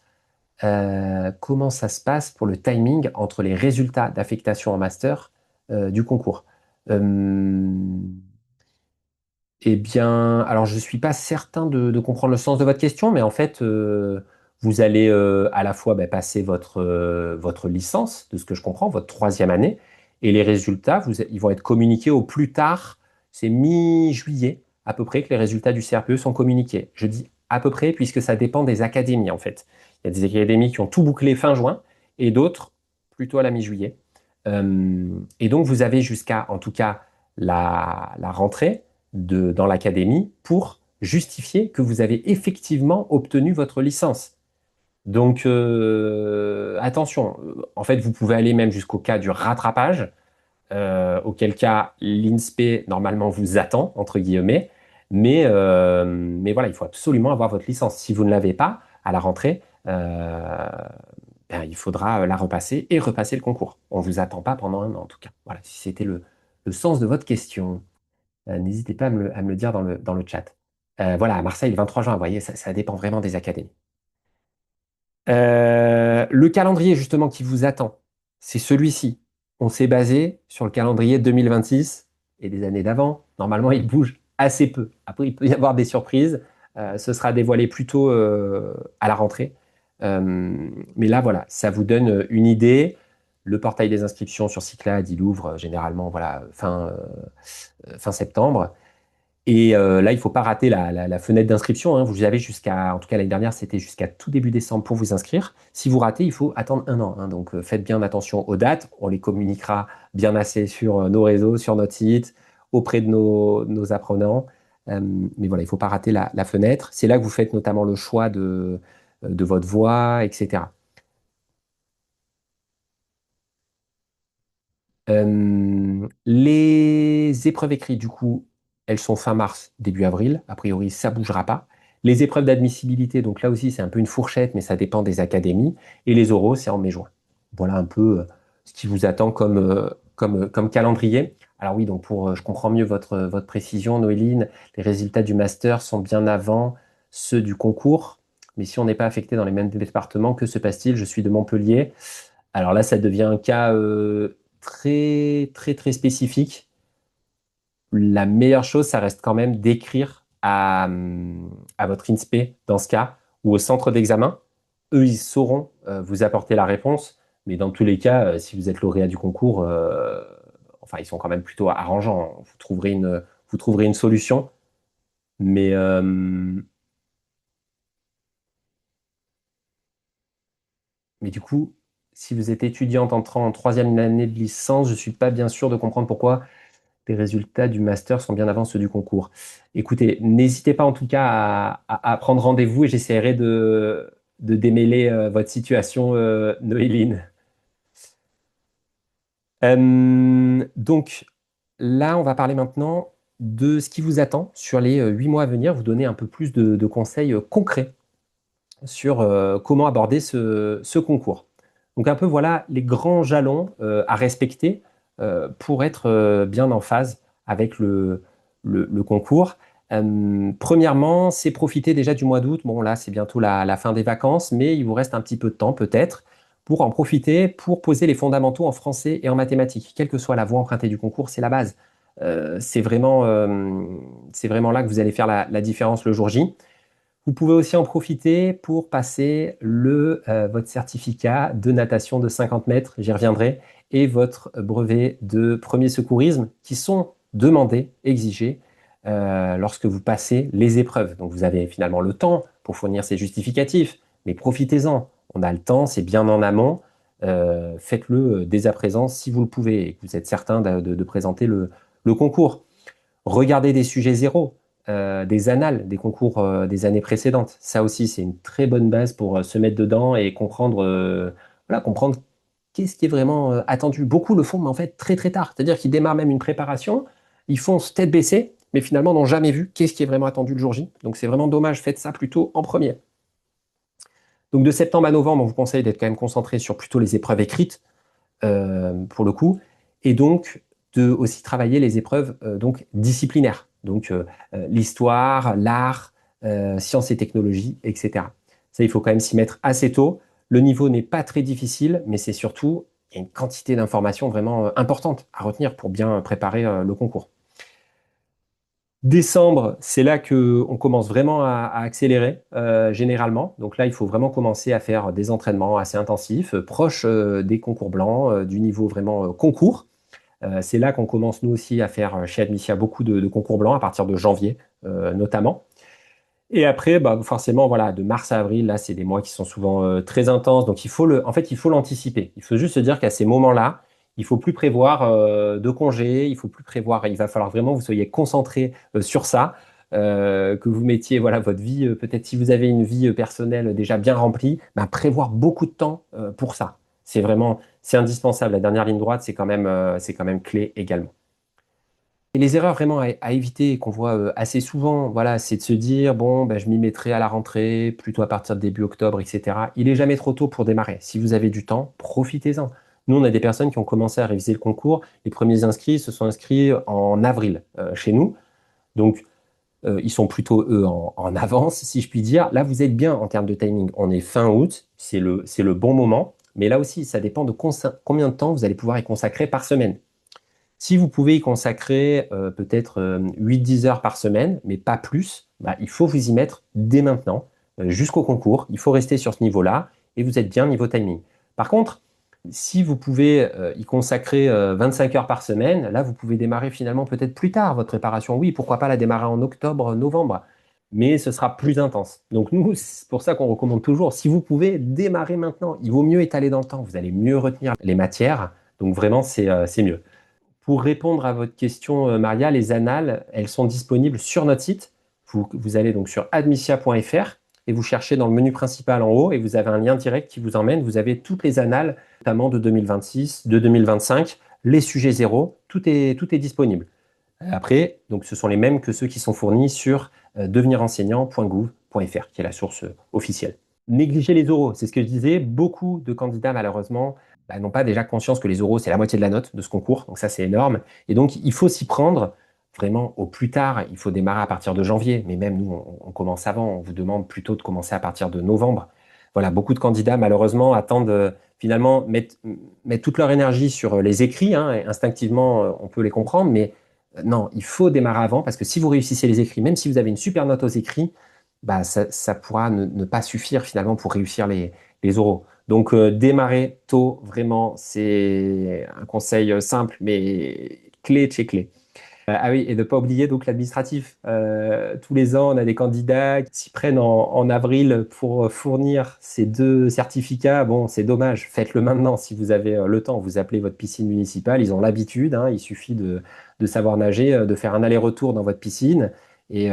Comment ça se passe pour le timing entre les résultats d'affectation en master du concours? Euh, eh bien, alors je ne suis pas certain de comprendre le sens de votre question, mais en fait, vous allez à la fois bah, passer votre licence, de ce que je comprends, votre troisième année, et les résultats, ils vont être communiqués au plus tard, c'est mi-juillet à peu près que les résultats du CRPE sont communiqués. Je dis à peu près puisque ça dépend des académies en fait. Il y a des académies qui ont tout bouclé fin juin et d'autres plutôt à la mi-juillet. Et donc vous avez jusqu'à, en tout cas, la rentrée dans l'académie pour justifier que vous avez effectivement obtenu votre licence. Donc, attention, en fait, vous pouvez aller même jusqu'au cas du rattrapage, auquel cas l'INSPE normalement vous attend, entre guillemets, mais voilà, il faut absolument avoir votre licence. Si vous ne l'avez pas, à la rentrée, ben, il faudra la repasser et repasser le concours. On ne vous attend pas pendant un an, en tout cas. Voilà, si c'était le sens de votre question. N'hésitez pas à me le dire dans le chat. Voilà, à Marseille, le 23 juin, vous voyez, ça dépend vraiment des académies. Le calendrier, justement, qui vous attend, c'est celui-ci. On s'est basé sur le calendrier 2026 et des années d'avant. Normalement, il bouge assez peu. Après, il peut y avoir des surprises. Ce sera dévoilé plutôt à la rentrée. Mais là, voilà, ça vous donne une idée. Le portail des inscriptions sur Cyclades, il ouvre généralement voilà, fin septembre. Et là, il ne faut pas rater la fenêtre d'inscription, hein. Vous avez jusqu'à, en tout cas l'année dernière, c'était jusqu'à tout début décembre pour vous inscrire. Si vous ratez, il faut attendre un an, hein. Donc faites bien attention aux dates. On les communiquera bien assez sur nos réseaux, sur notre site, auprès de nos apprenants. Mais voilà, il ne faut pas rater la fenêtre. C'est là que vous faites notamment le choix de votre voie, etc. Les épreuves écrites, du coup, elles sont fin mars, début avril. A priori, ça bougera pas. Les épreuves d'admissibilité, donc là aussi, c'est un peu une fourchette, mais ça dépend des académies. Et les oraux, c'est en mai-juin. Voilà un peu ce qui vous attend comme calendrier. Alors oui, donc je comprends mieux votre précision, Noéline. Les résultats du master sont bien avant ceux du concours. Mais si on n'est pas affecté dans les mêmes départements, que se passe-t-il? Je suis de Montpellier. Alors là, ça devient un cas très, très, très spécifique. La meilleure chose, ça reste quand même d'écrire à votre INSPE dans ce cas ou au centre d'examen. Eux, ils sauront vous apporter la réponse. Mais dans tous les cas, si vous êtes lauréat du concours, enfin, ils sont quand même plutôt arrangeants. Vous trouverez une solution. Mais, mais du coup, si vous êtes étudiante entrant en troisième année de licence, je ne suis pas bien sûr de comprendre pourquoi les résultats du master sont bien avant ceux du concours. Écoutez, n'hésitez pas en tout cas à prendre rendez-vous et j'essaierai de démêler votre situation, Noéline. Donc là, on va parler maintenant de ce qui vous attend sur les 8 mois à venir, vous donner un peu plus de conseils concrets sur comment aborder ce concours. Donc un peu voilà les grands jalons à respecter pour être bien en phase avec le concours. Premièrement, c'est profiter déjà du mois d'août. Bon là, c'est bientôt la fin des vacances, mais il vous reste un petit peu de temps peut-être pour en profiter, pour poser les fondamentaux en français et en mathématiques. Quelle que soit la voie empruntée du concours, c'est la base. C'est vraiment là que vous allez faire la différence le jour J. Vous pouvez aussi en profiter pour passer votre certificat de natation de 50 mètres, j'y reviendrai, et votre brevet de premier secourisme qui sont demandés, exigés, lorsque vous passez les épreuves. Donc vous avez finalement le temps pour fournir ces justificatifs, mais profitez-en. On a le temps, c'est bien en amont. Faites-le dès à présent si vous le pouvez et que vous êtes certain de présenter le concours. Regardez des sujets zéro, des annales, des concours des années précédentes. Ça aussi, c'est une très bonne base pour se mettre dedans et comprendre, voilà, comprendre qu'est-ce qui est vraiment attendu. Beaucoup le font, mais en fait, très très tard. C'est-à-dire qu'ils démarrent même une préparation, ils font tête baissée, mais finalement n'ont jamais vu qu'est-ce qui est vraiment attendu le jour J. Donc c'est vraiment dommage, faites ça plutôt en premier. Donc de septembre à novembre, on vous conseille d'être quand même concentré sur plutôt les épreuves écrites, pour le coup, et donc de aussi travailler les épreuves donc disciplinaires, donc l'histoire, l'art, sciences et technologies, etc. Ça, il faut quand même s'y mettre assez tôt. Le niveau n'est pas très difficile, mais c'est surtout, il y a une quantité d'informations vraiment importante à retenir pour bien préparer le concours. Décembre, c'est là que on commence vraiment à accélérer généralement. Donc là, il faut vraiment commencer à faire des entraînements assez intensifs, proches des concours blancs, du niveau vraiment concours. C'est là qu'on commence nous aussi à faire chez Admicia beaucoup de concours blancs à partir de janvier notamment. Et après, bah, forcément, voilà, de mars à avril, là, c'est des mois qui sont souvent très intenses. Donc, en fait, il faut l'anticiper. Il faut juste se dire qu'à ces moments-là, il faut plus prévoir de congés, il faut plus prévoir. Il va falloir vraiment que vous soyez concentré sur ça, que vous mettiez, voilà, votre vie. Peut-être si vous avez une vie personnelle déjà bien remplie, bah, prévoir beaucoup de temps pour ça. C'est indispensable. La dernière ligne droite, c'est quand même clé également. Et les erreurs vraiment à éviter et qu'on voit assez souvent, voilà, c'est de se dire, bon, ben, je m'y mettrai à la rentrée, plutôt à partir de début octobre, etc. Il est jamais trop tôt pour démarrer. Si vous avez du temps, profitez-en. Nous, on a des personnes qui ont commencé à réviser le concours. Les premiers inscrits se sont inscrits en avril chez nous. Donc, ils sont plutôt, eux, en avance, si je puis dire. Là, vous êtes bien en termes de timing. On est fin août, c'est le bon moment. Mais là aussi, ça dépend de combien de temps vous allez pouvoir y consacrer par semaine. Si vous pouvez y consacrer peut-être 8-10 heures par semaine, mais pas plus, bah, il faut vous y mettre dès maintenant, jusqu'au concours. Il faut rester sur ce niveau-là et vous êtes bien niveau timing. Par contre, si vous pouvez y consacrer 25 heures par semaine, là, vous pouvez démarrer finalement peut-être plus tard votre préparation. Oui, pourquoi pas la démarrer en octobre, novembre, mais ce sera plus intense. Donc nous, c'est pour ça qu'on recommande toujours, si vous pouvez démarrer maintenant, il vaut mieux étaler dans le temps, vous allez mieux retenir les matières, donc vraiment, c'est mieux. Pour répondre à votre question, Maria, les annales, elles sont disponibles sur notre site. Vous allez donc sur admissia.fr et vous cherchez dans le menu principal en haut et vous avez un lien direct qui vous emmène. Vous avez toutes les annales, notamment de 2026, de 2025, les sujets zéro, tout est disponible. Après, donc ce sont les mêmes que ceux qui sont fournis sur devenirenseignant.gouv.fr, qui est la source officielle. Négliger les oraux, c'est ce que je disais. Beaucoup de candidats, malheureusement, bah, n'ont pas déjà conscience que les oraux, c'est la moitié de la note de ce concours. Donc ça, c'est énorme. Et donc, il faut s'y prendre vraiment au plus tard. Il faut démarrer à partir de janvier. Mais même nous, on commence avant. On vous demande plutôt de commencer à partir de novembre. Voilà, beaucoup de candidats, malheureusement, attendent finalement mettre toute leur énergie sur les écrits, hein, et instinctivement, on peut les comprendre. Mais non, il faut démarrer avant parce que si vous réussissez les écrits, même si vous avez une super note aux écrits, bah, ça pourra ne pas suffire finalement pour réussir les oraux. Donc, démarrer tôt, vraiment, c'est un conseil simple, mais clé de chez clé. Ah oui, et ne pas oublier donc l'administratif. Tous les ans, on a des candidats qui s'y prennent en avril pour fournir ces deux certificats. Bon, c'est dommage, faites-le maintenant si vous avez le temps. Vous appelez votre piscine municipale, ils ont l'habitude, hein, il suffit de savoir nager, de faire un aller-retour dans votre piscine et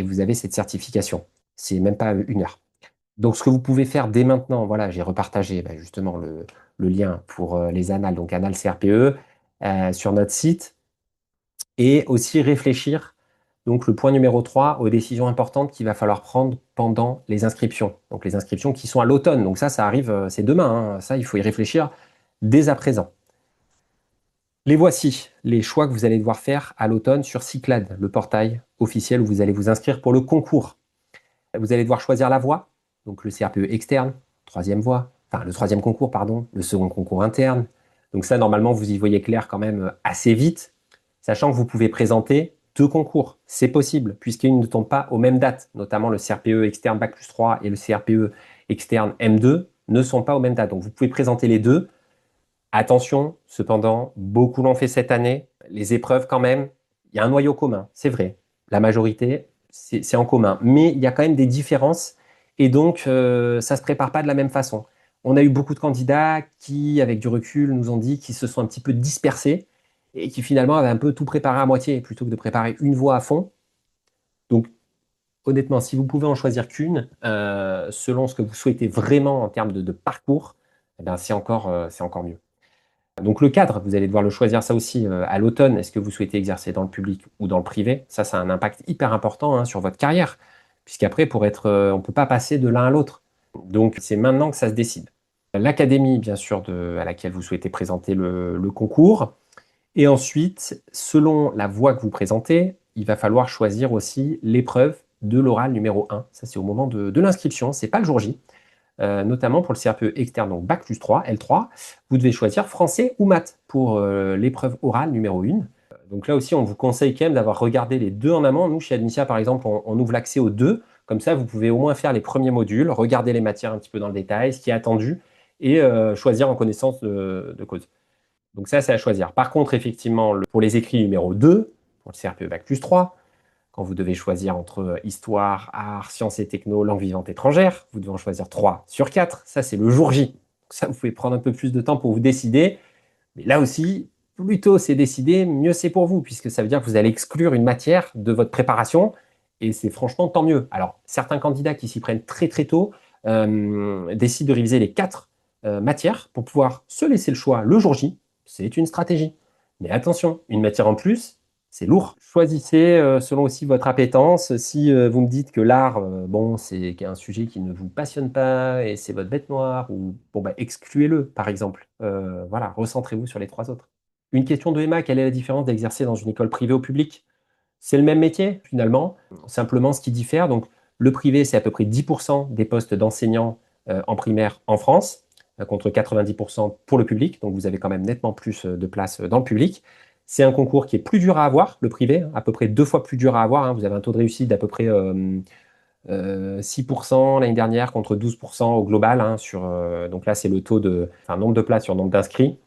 vous avez cette certification. C'est même pas une heure. Donc, ce que vous pouvez faire dès maintenant, voilà, j'ai repartagé bah, justement le lien pour les annales, donc annales CRPE, sur notre site et aussi réfléchir, donc le point numéro 3, aux décisions importantes qu'il va falloir prendre pendant les inscriptions. Donc les inscriptions qui sont à l'automne. Donc ça arrive, c'est demain, hein. Ça, il faut y réfléchir dès à présent. Les voici, les choix que vous allez devoir faire à l'automne sur Cyclade, le portail officiel où vous allez vous inscrire pour le concours. Vous allez devoir choisir la voie, donc le CRPE externe, troisième voie, enfin le troisième concours, pardon, le second concours interne. Donc ça, normalement, vous y voyez clair quand même assez vite, sachant que vous pouvez présenter deux concours. C'est possible, puisqu'ils ne tombent pas aux mêmes dates, notamment le CRPE externe Bac+3 et le CRPE externe M2 ne sont pas aux mêmes dates. Donc vous pouvez présenter les deux. Attention, cependant, beaucoup l'ont fait cette année. Les épreuves, quand même, il y a un noyau commun, c'est vrai. La majorité, c'est en commun. Mais il y a quand même des différences et donc ça ne se prépare pas de la même façon. On a eu beaucoup de candidats qui, avec du recul, nous ont dit qu'ils se sont un petit peu dispersés et qui finalement avaient un peu tout préparé à moitié plutôt que de préparer une voie à fond. Donc, honnêtement, si vous pouvez en choisir qu'une, selon ce que vous souhaitez vraiment en termes de parcours, eh ben, c'est encore mieux. Donc le cadre, vous allez devoir le choisir ça aussi à l'automne. Est-ce que vous souhaitez exercer dans le public ou dans le privé? Ça a un impact hyper important sur votre carrière, puisqu'après, on ne peut pas passer de l'un à l'autre. Donc c'est maintenant que ça se décide. L'académie, bien sûr, à laquelle vous souhaitez présenter le concours. Et ensuite, selon la voie que vous présentez, il va falloir choisir aussi l'épreuve de l'oral numéro 1. Ça, c'est au moment de l'inscription, c'est pas le jour J. Notamment pour le CRPE externe, donc Bac+3, L3, vous devez choisir français ou maths pour l'épreuve orale numéro 1. Donc là aussi, on vous conseille quand même d'avoir regardé les deux en amont. Nous, chez Admitia, par exemple, on ouvre l'accès aux deux. Comme ça, vous pouvez au moins faire les premiers modules, regarder les matières un petit peu dans le détail, ce qui est attendu, et choisir en connaissance de cause. Donc ça, c'est à choisir. Par contre, effectivement, pour les écrits numéro 2, pour le CRPE Bac+3, quand vous devez choisir entre histoire, art, sciences et techno, langue vivante étrangère, vous devez en choisir 3 sur 4. Ça, c'est le jour J. Ça, vous pouvez prendre un peu plus de temps pour vous décider. Mais là aussi, plus tôt c'est décidé, mieux c'est pour vous, puisque ça veut dire que vous allez exclure une matière de votre préparation. Et c'est franchement tant mieux. Alors, certains candidats qui s'y prennent très très tôt décident de réviser les 4 matières pour pouvoir se laisser le choix le jour J. C'est une stratégie. Mais attention, une matière en plus, c'est lourd. Choisissez selon aussi votre appétence. Si vous me dites que l'art, bon, c'est un sujet qui ne vous passionne pas et c'est votre bête noire, ou bon, bah, excluez-le, par exemple. Voilà, recentrez-vous sur les 3 autres. Une question de Emma, quelle est la différence d'exercer dans une école privée ou publique? C'est le même métier, finalement. Simplement, ce qui diffère, donc le privé, c'est à peu près 10% des postes d'enseignants en primaire en France, contre 90% pour le public. Donc, vous avez quand même nettement plus de place dans le public. C'est un concours qui est plus dur à avoir, le privé, à peu près 2 fois plus dur à avoir, hein. Vous avez un taux de réussite d'à peu près 6% l'année dernière contre 12% au global, hein, donc là, c'est le taux nombre de places sur nombre d'inscrits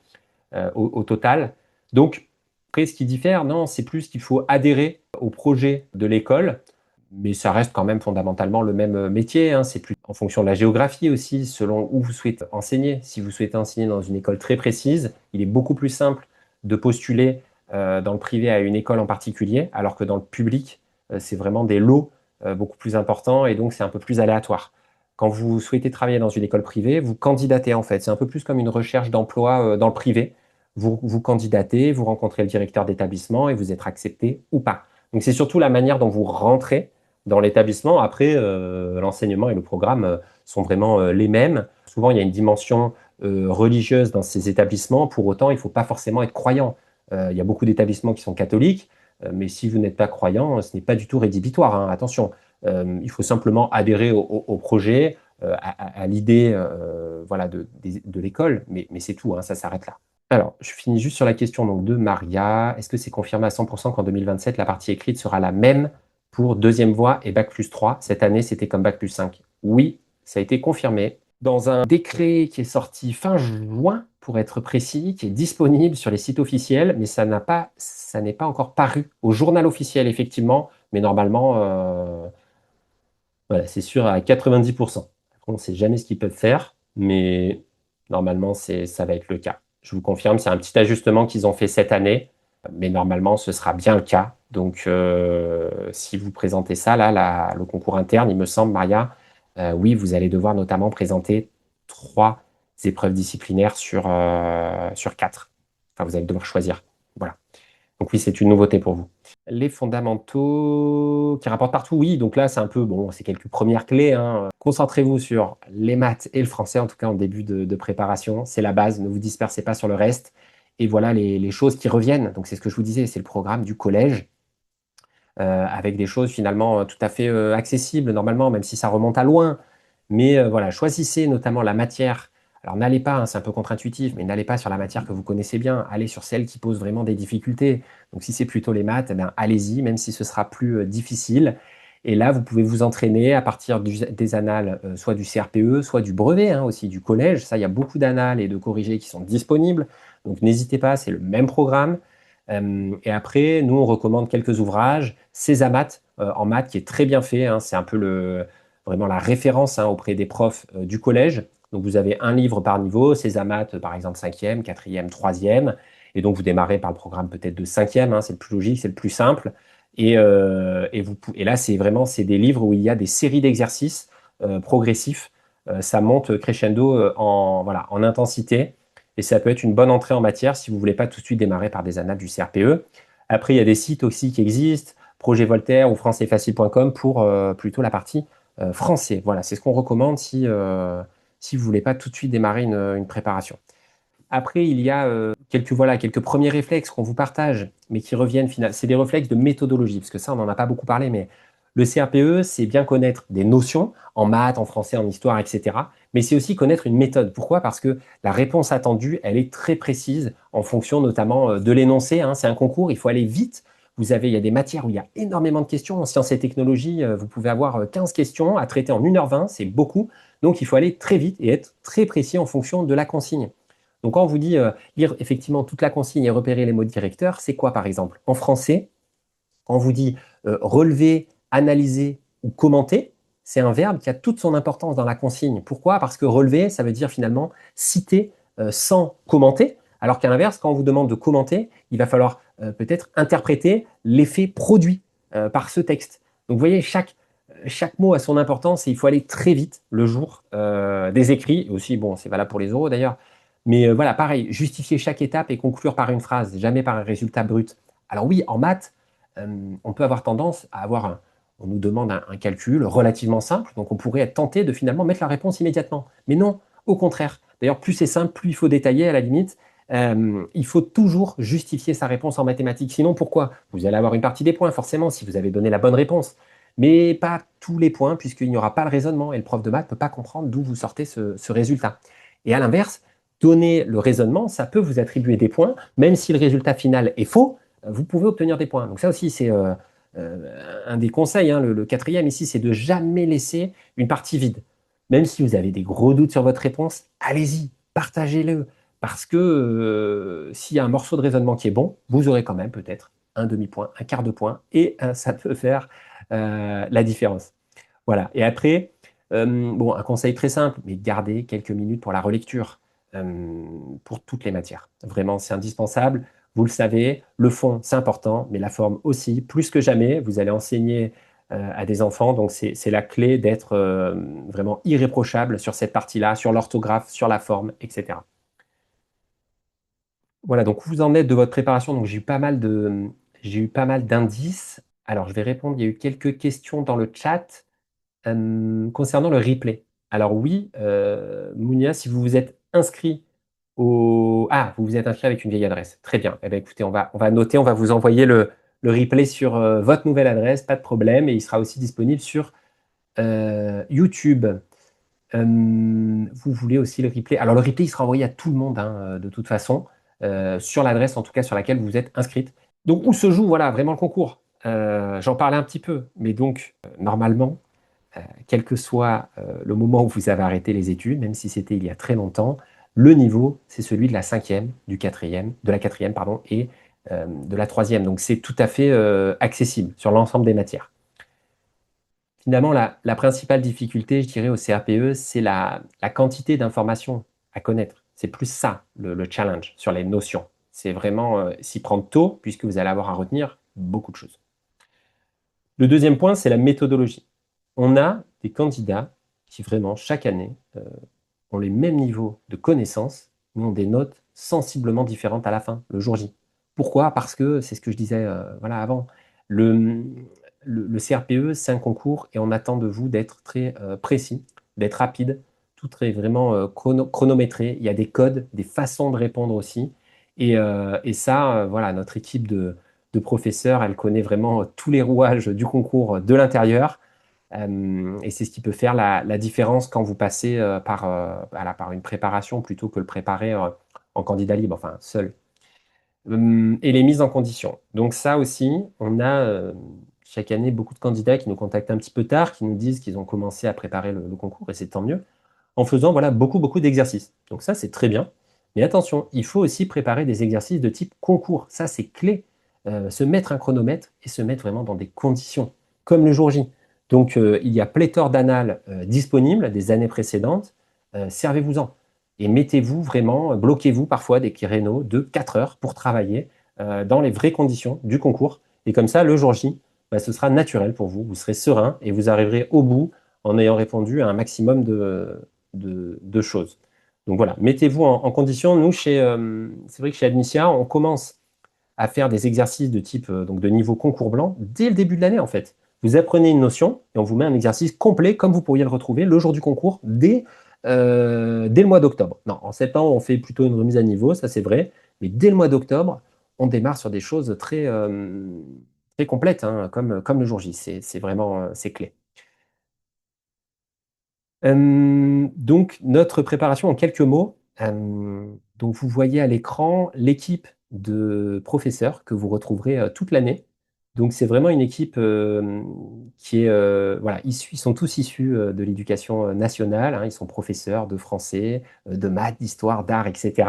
au total. Donc, après, ce qui diffère, non, c'est plus qu'il faut adhérer au projet de l'école, mais ça reste quand même fondamentalement le même métier, hein. C'est plus en fonction de la géographie aussi, selon où vous souhaitez enseigner. Si vous souhaitez enseigner dans une école très précise, il est beaucoup plus simple de postuler dans le privé à une école en particulier, alors que dans le public, c'est vraiment des lots beaucoup plus importants et donc c'est un peu plus aléatoire. Quand vous souhaitez travailler dans une école privée, vous candidatez en fait. C'est un peu plus comme une recherche d'emploi dans le privé. Vous candidatez, vous rencontrez le directeur d'établissement et vous êtes accepté ou pas. Donc c'est surtout la manière dont vous rentrez dans l'établissement. Après, l'enseignement et le programme sont vraiment les mêmes. Souvent, il y a une dimension religieuse dans ces établissements. Pour autant, il ne faut pas forcément être croyant. Il y a beaucoup d'établissements qui sont catholiques, mais si vous n'êtes pas croyant, ce n'est pas du tout rédhibitoire, hein, attention. Il faut simplement adhérer au projet, à l'idée voilà, de l'école, mais c'est tout, hein, ça s'arrête là. Alors, je finis juste sur la question donc, de Maria. Est-ce que c'est confirmé à 100% qu'en 2027, la partie écrite sera la même pour deuxième voie et Bac+3? Cette année, c'était comme Bac+5. Oui, ça a été confirmé dans un décret qui est sorti fin juin, pour être précis, qui est disponible sur les sites officiels, mais ça n'est pas encore paru au journal officiel, effectivement, mais normalement, voilà, c'est sûr à 90%. Après, on ne sait jamais ce qu'ils peuvent faire, mais normalement, ça va être le cas. Je vous confirme, c'est un petit ajustement qu'ils ont fait cette année, mais normalement, ce sera bien le cas. Donc, si vous présentez ça, là, le concours interne, il me semble, Maria, oui, vous allez devoir notamment présenter 3 épreuves disciplinaires sur 4. Enfin, vous allez devoir choisir. Voilà. Donc oui, c'est une nouveauté pour vous. Les fondamentaux qui rapportent partout, oui. Donc là, c'est un peu, bon, c'est quelques premières clés, hein. Concentrez-vous sur les maths et le français, en tout cas en début de préparation. C'est la base, ne vous dispersez pas sur le reste. Et voilà les choses qui reviennent. Donc c'est ce que je vous disais, c'est le programme du collège, avec des choses finalement tout à fait accessibles normalement, même si ça remonte à loin. Mais voilà, choisissez notamment la matière Alors n'allez pas, hein, c'est un peu contre-intuitif, mais n'allez pas sur la matière que vous connaissez bien, allez sur celle qui pose vraiment des difficultés. Donc si c'est plutôt les maths, eh bien, allez-y, même si ce sera plus difficile. Et là, vous pouvez vous entraîner à partir des annales, soit du CRPE, soit du brevet, hein, aussi du collège. Ça, il y a beaucoup d'annales et de corrigés qui sont disponibles. Donc n'hésitez pas, c'est le même programme. Et après, nous, on recommande quelques ouvrages. Césamat, en maths, qui est très bien fait, hein, c'est un peu vraiment la référence, hein, auprès des profs du collège. Donc vous avez un livre par niveau, Césamat, par exemple, cinquième, quatrième, troisième. Et donc vous démarrez par le programme peut-être de cinquième, hein, c'est le plus logique, c'est le plus simple. Et là, c'est des livres où il y a des séries d'exercices progressifs. Ça monte crescendo voilà, en intensité. Et ça peut être une bonne entrée en matière si vous ne voulez pas tout de suite démarrer par des annales du CRPE. Après, il y a des sites aussi qui existent, Projet Voltaire ou françaisfacile.com pour plutôt la partie français. Voilà, c'est ce qu'on recommande si vous ne voulez pas tout de suite démarrer une préparation. Après, il y a quelques premiers réflexes qu'on vous partage, mais qui reviennent finalement. C'est des réflexes de méthodologie, parce que ça, on n'en a pas beaucoup parlé, mais le CRPE, c'est bien connaître des notions en maths, en français, en histoire, etc. Mais c'est aussi connaître une méthode. Pourquoi? Parce que la réponse attendue, elle est très précise en fonction notamment de l'énoncé, hein. C'est un concours, il faut aller vite. Il y a des matières où il y a énormément de questions. En sciences et technologies, vous pouvez avoir 15 questions à traiter en 1h20, c'est beaucoup. Donc, il faut aller très vite et être très précis en fonction de la consigne. Donc, quand on vous dit lire effectivement toute la consigne et repérer les mots directeurs, c'est quoi par exemple? En français, quand on vous dit relever, analyser ou commenter, c'est un verbe qui a toute son importance dans la consigne. Pourquoi? Parce que relever, ça veut dire finalement citer sans commenter, alors qu'à l'inverse, quand on vous demande de commenter, il va falloir peut-être interpréter l'effet produit par ce texte. Donc, vous voyez, chaque mot a son importance et il faut aller très vite le jour des écrits. Et aussi, bon, c'est valable pour les oraux d'ailleurs. Mais voilà, pareil, justifier chaque étape et conclure par une phrase, jamais par un résultat brut. Alors oui, en maths, on peut avoir tendance à on nous demande un calcul relativement simple, donc on pourrait être tenté de finalement mettre la réponse immédiatement. Mais non, au contraire. D'ailleurs, plus c'est simple, plus il faut détailler à la limite. Il faut toujours justifier sa réponse en mathématiques. Sinon, pourquoi? Vous allez avoir une partie des points, forcément, si vous avez donné la bonne réponse. Mais pas tous les points, puisqu'il n'y aura pas le raisonnement, et le prof de maths ne peut pas comprendre d'où vous sortez ce résultat. Et à l'inverse, donner le raisonnement, ça peut vous attribuer des points, même si le résultat final est faux, vous pouvez obtenir des points. Donc ça aussi, c'est un des conseils, hein, le quatrième ici, c'est de jamais laisser une partie vide. Même si vous avez des gros doutes sur votre réponse, allez-y, partagez-le. Parce que s'il y a un morceau de raisonnement qui est bon, vous aurez quand même peut-être un demi-point, un quart de point, et ça peut faire la différence. Voilà. Et après, bon, un conseil très simple, mais gardez quelques minutes pour la relecture, pour toutes les matières. Vraiment, c'est indispensable. Vous le savez, le fond, c'est important, mais la forme aussi. Plus que jamais, vous allez enseigner à des enfants, donc c'est la clé d'être vraiment irréprochable sur cette partie-là, sur l'orthographe, sur la forme, etc. Voilà, donc où vous en êtes de votre préparation? Donc j'ai eu pas mal d'indices. Alors, je vais répondre. Il y a eu quelques questions dans le chat. Concernant le replay, alors oui, Mounia, si vous vous êtes inscrit vous vous êtes inscrit avec une vieille adresse. Très bien. Eh bien, écoutez, on va noter, on va vous envoyer le replay sur votre nouvelle adresse, pas de problème, et il sera aussi disponible sur YouTube. Vous voulez aussi le replay. Alors le replay, il sera envoyé à tout le monde, hein, de toute façon, sur l'adresse en tout cas sur laquelle vous êtes inscrite. Donc où se joue, voilà, vraiment le concours? J'en parlais un petit peu, mais donc normalement, quel que soit le moment où vous avez arrêté les études, même si c'était il y a très longtemps, le niveau, c'est celui de la cinquième, de la quatrième, pardon, et de la troisième. Donc c'est tout à fait accessible sur l'ensemble des matières. Finalement, la principale difficulté, je dirais, au CRPE, c'est la quantité d'informations à connaître. C'est plus ça, le challenge sur les notions. C'est vraiment s'y prendre tôt, puisque vous allez avoir à retenir beaucoup de choses. Le deuxième point, c'est la méthodologie. On a des candidats qui vraiment, chaque année, ont les mêmes niveaux de connaissances, mais ont des notes sensiblement différentes à la fin, le jour J. Pourquoi? Parce que, c'est ce que je disais voilà, avant, le, le CRPE, c'est un concours et on attend de vous d'être très précis, d'être rapide, tout est vraiment chronométré. Il y a des codes, des façons de répondre aussi. Et ça, voilà, notre équipe de professeurs, elle connaît vraiment tous les rouages du concours de l'intérieur. Et c'est ce qui peut faire la différence quand vous passez voilà, par une préparation plutôt que le préparer en candidat libre, enfin seul. Et les mises en condition. Donc ça aussi, on a chaque année beaucoup de candidats qui nous contactent un petit peu tard, qui nous disent qu'ils ont commencé à préparer le concours, et c'est tant mieux, en faisant voilà, beaucoup d'exercices. Donc ça, c'est très bien. Mais attention, il faut aussi préparer des exercices de type concours. Ça, c'est clé. Se mettre un chronomètre et se mettre vraiment dans des conditions, comme le jour J. Donc, il y a pléthore d'annales disponibles des années précédentes. Servez-vous-en. Et mettez-vous vraiment, bloquez-vous parfois des créneaux de 4 heures pour travailler dans les vraies conditions du concours. Et comme ça, le jour J, bah, ce sera naturel pour vous. Vous serez serein et vous arriverez au bout en ayant répondu à un maximum de choses. Donc voilà, mettez-vous en condition. Nous, c'est vrai que chez Admicia, on commence à faire des exercices de type donc de niveau concours blanc dès le début de l'année en fait. Vous apprenez une notion et on vous met un exercice complet comme vous pourriez le retrouver le jour du concours dès le mois d'octobre. Non, en septembre, on fait plutôt une remise à niveau, ça c'est vrai, mais dès le mois d'octobre, on démarre sur des choses très complètes, hein, comme le jour J. C'est vraiment c'est clé. Donc, notre préparation en quelques mots. Donc, vous voyez à l'écran l'équipe de professeurs que vous retrouverez toute l'année. Donc, c'est vraiment une équipe qui est, voilà, ils sont tous issus de l'éducation nationale, hein. Ils sont professeurs de français, de maths, d'histoire, d'art, etc.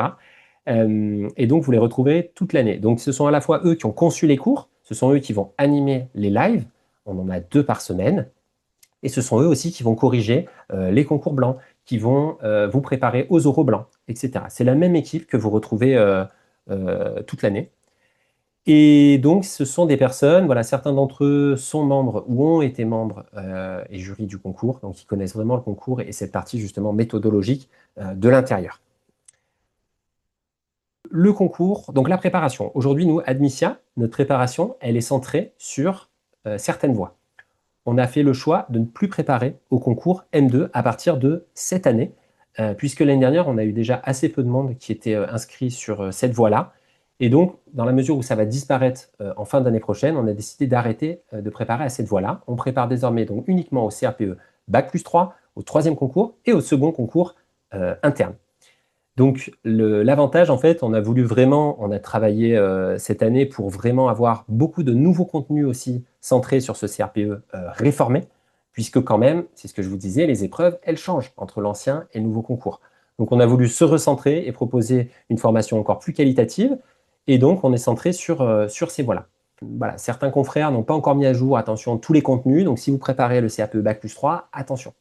Et donc, vous les retrouvez toute l'année. Donc, ce sont à la fois eux qui ont conçu les cours, ce sont eux qui vont animer les lives. On en a 2 par semaine. Et ce sont eux aussi qui vont corriger les concours blancs, qui vont vous préparer aux oraux blancs, etc. C'est la même équipe que vous retrouvez toute l'année. Et donc, ce sont des personnes, voilà, certains d'entre eux sont membres ou ont été membres et jury du concours, donc ils connaissent vraiment le concours et cette partie justement méthodologique de l'intérieur. Le concours, donc la préparation. Aujourd'hui, nous, Admicia, notre préparation, elle est centrée sur certaines voies. On a fait le choix de ne plus préparer au concours M2 à partir de cette année, puisque l'année dernière, on a eu déjà assez peu de monde qui était inscrit sur cette voie-là. Et donc, dans la mesure où ça va disparaître en fin d'année prochaine, on a décidé d'arrêter de préparer à cette voie-là. On prépare désormais donc uniquement au CRPE Bac+3, au troisième concours et au second concours interne. Donc l'avantage, en fait, on a voulu vraiment, on a travaillé cette année pour vraiment avoir beaucoup de nouveaux contenus aussi centrés sur ce CRPE réformé, puisque quand même, c'est ce que je vous disais, les épreuves, elles changent entre l'ancien et le nouveau concours. Donc on a voulu se recentrer et proposer une formation encore plus qualitative, et donc on est centré sur ces voies-là. Voilà, certains confrères n'ont pas encore mis à jour, attention, tous les contenus, donc si vous préparez le CRPE Bac+3, attention.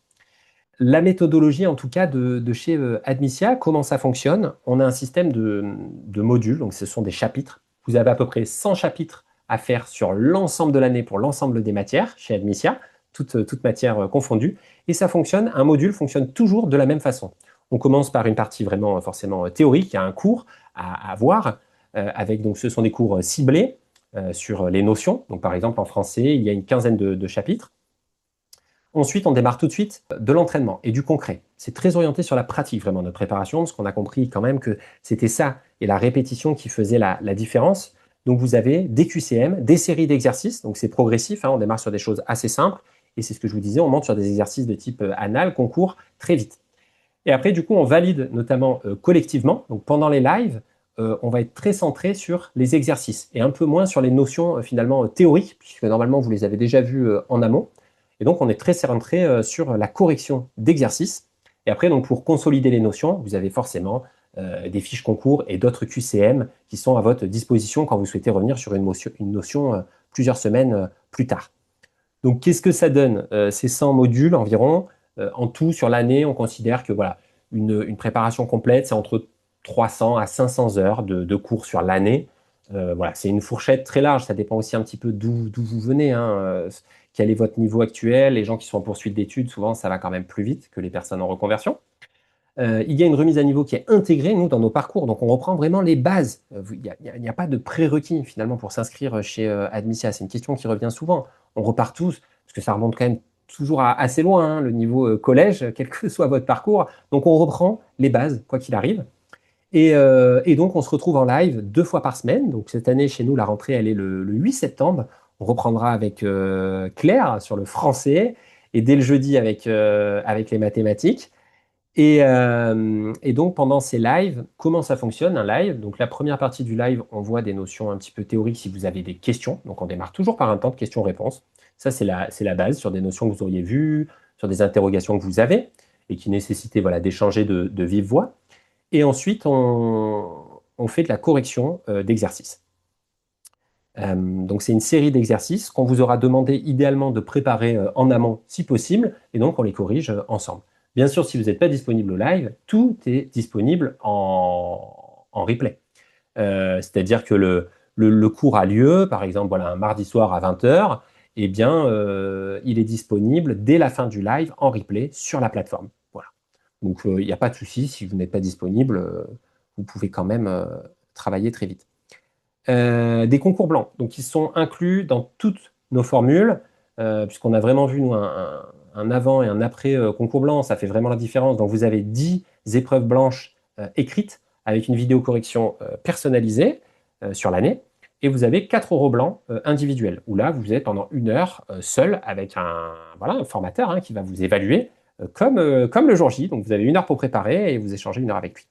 La méthodologie, en tout cas, de chez Admicia, comment ça fonctionne? On a un système de modules, donc ce sont des chapitres. Vous avez à peu près 100 chapitres à faire sur l'ensemble de l'année pour l'ensemble des matières chez Admicia, toutes matières confondues. Et ça fonctionne, un module fonctionne toujours de la même façon. On commence par une partie vraiment forcément théorique, il y a un cours à avoir, avec donc ce sont des cours ciblés sur les notions. Donc par exemple en français, il y a une quinzaine de chapitres. Ensuite, on démarre tout de suite de l'entraînement et du concret. C'est très orienté sur la pratique, vraiment, notre préparation, parce qu'on a compris quand même que c'était ça et la répétition qui faisait la différence. Donc, vous avez des QCM, des séries d'exercices, donc c'est progressif, hein, on démarre sur des choses assez simples, et c'est ce que je vous disais, on monte sur des exercices de type anal, concours, très vite. Et après, du coup, on valide notamment collectivement, donc pendant les lives, on va être très centré sur les exercices et un peu moins sur les notions finalement théoriques, puisque normalement, vous les avez déjà vues en amont. Et donc, on est très centré sur la correction d'exercices. Et après, donc, pour consolider les notions, vous avez forcément des fiches concours et d'autres QCM qui sont à votre disposition quand vous souhaitez revenir sur une notion plusieurs semaines plus tard. Donc, qu'est-ce que ça donne ces 100 modules environ. En tout, sur l'année, on considère que voilà, une préparation complète, c'est entre 300 à 500 heures de cours sur l'année. Voilà, c'est une fourchette très large, ça dépend aussi un petit peu d'où vous venez, hein, quel est votre niveau actuel. Les gens qui sont en poursuite d'études, souvent, ça va quand même plus vite que les personnes en reconversion. Il y a une remise à niveau qui est intégrée, nous, dans nos parcours. Donc, on reprend vraiment les bases. Il n'y a pas de prérequis, finalement, pour s'inscrire chez Admicia. C'est une question qui revient souvent. On repart tous, parce que ça remonte quand même toujours assez loin, hein, le niveau collège, quel que soit votre parcours. Donc, on reprend les bases, quoi qu'il arrive. Et donc, on se retrouve en live 2 fois par semaine. Donc, cette année, chez nous, la rentrée, elle est le 8 septembre. On reprendra avec Claire sur le français. et dès le jeudi avec les mathématiques. Et donc, pendant ces lives, comment ça fonctionne un live? Donc, la première partie du live, on voit des notions un petit peu théoriques si vous avez des questions. Donc, on démarre toujours par un temps de questions-réponses. Ça, c'est la base sur des notions que vous auriez vues, sur des interrogations que vous avez et qui nécessitaient voilà, d'échanger de vive voix. Et ensuite, on fait de la correction d'exercices. Donc, c'est une série d'exercices qu'on vous aura demandé idéalement de préparer en amont si possible, et donc on les corrige ensemble. Bien sûr, si vous n'êtes pas disponible au live, tout est disponible en replay. C'est-à-dire que le cours a lieu, par exemple, voilà, un mardi soir à 20h, eh bien, il est disponible dès la fin du live en replay sur la plateforme. Voilà. Donc, il n'y a pas de souci, si vous n'êtes pas disponible, vous pouvez quand même travailler très vite. Des concours blancs, donc ils sont inclus dans toutes nos formules, puisqu'on a vraiment vu, nous, un avant et un après concours blanc, ça fait vraiment la différence. Donc vous avez 10 épreuves blanches écrites avec une vidéo correction personnalisée sur l'année, et vous avez 4 euros blancs individuels, où là vous êtes pendant 1 heure seul avec voilà, un formateur qui va vous évaluer comme le jour J. Donc vous avez 1 heure pour préparer et vous échangez 1 heure avec lui.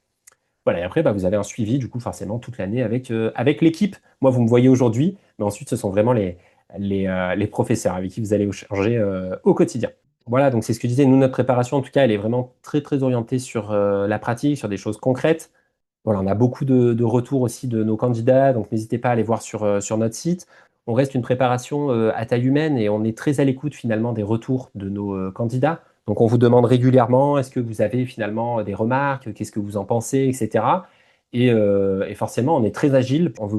Voilà, et après, vous avez un suivi, du coup, forcément, toute l'année avec l'équipe. Moi, vous me voyez aujourd'hui, mais ensuite, ce sont vraiment les professeurs avec qui vous allez échanger au quotidien. Voilà, donc c'est ce que je disais. Nous, notre préparation, en tout cas, elle est vraiment très, très orientée sur la pratique, sur des choses concrètes. Voilà, on a beaucoup de retours aussi de nos candidats, donc n'hésitez pas à aller voir sur notre site. On reste une préparation à taille humaine et on est très à l'écoute finalement des retours de nos candidats. Donc on vous demande régulièrement, est-ce que vous avez finalement des remarques, qu'est-ce que vous en pensez, etc. Et forcément, on est très agile, on veut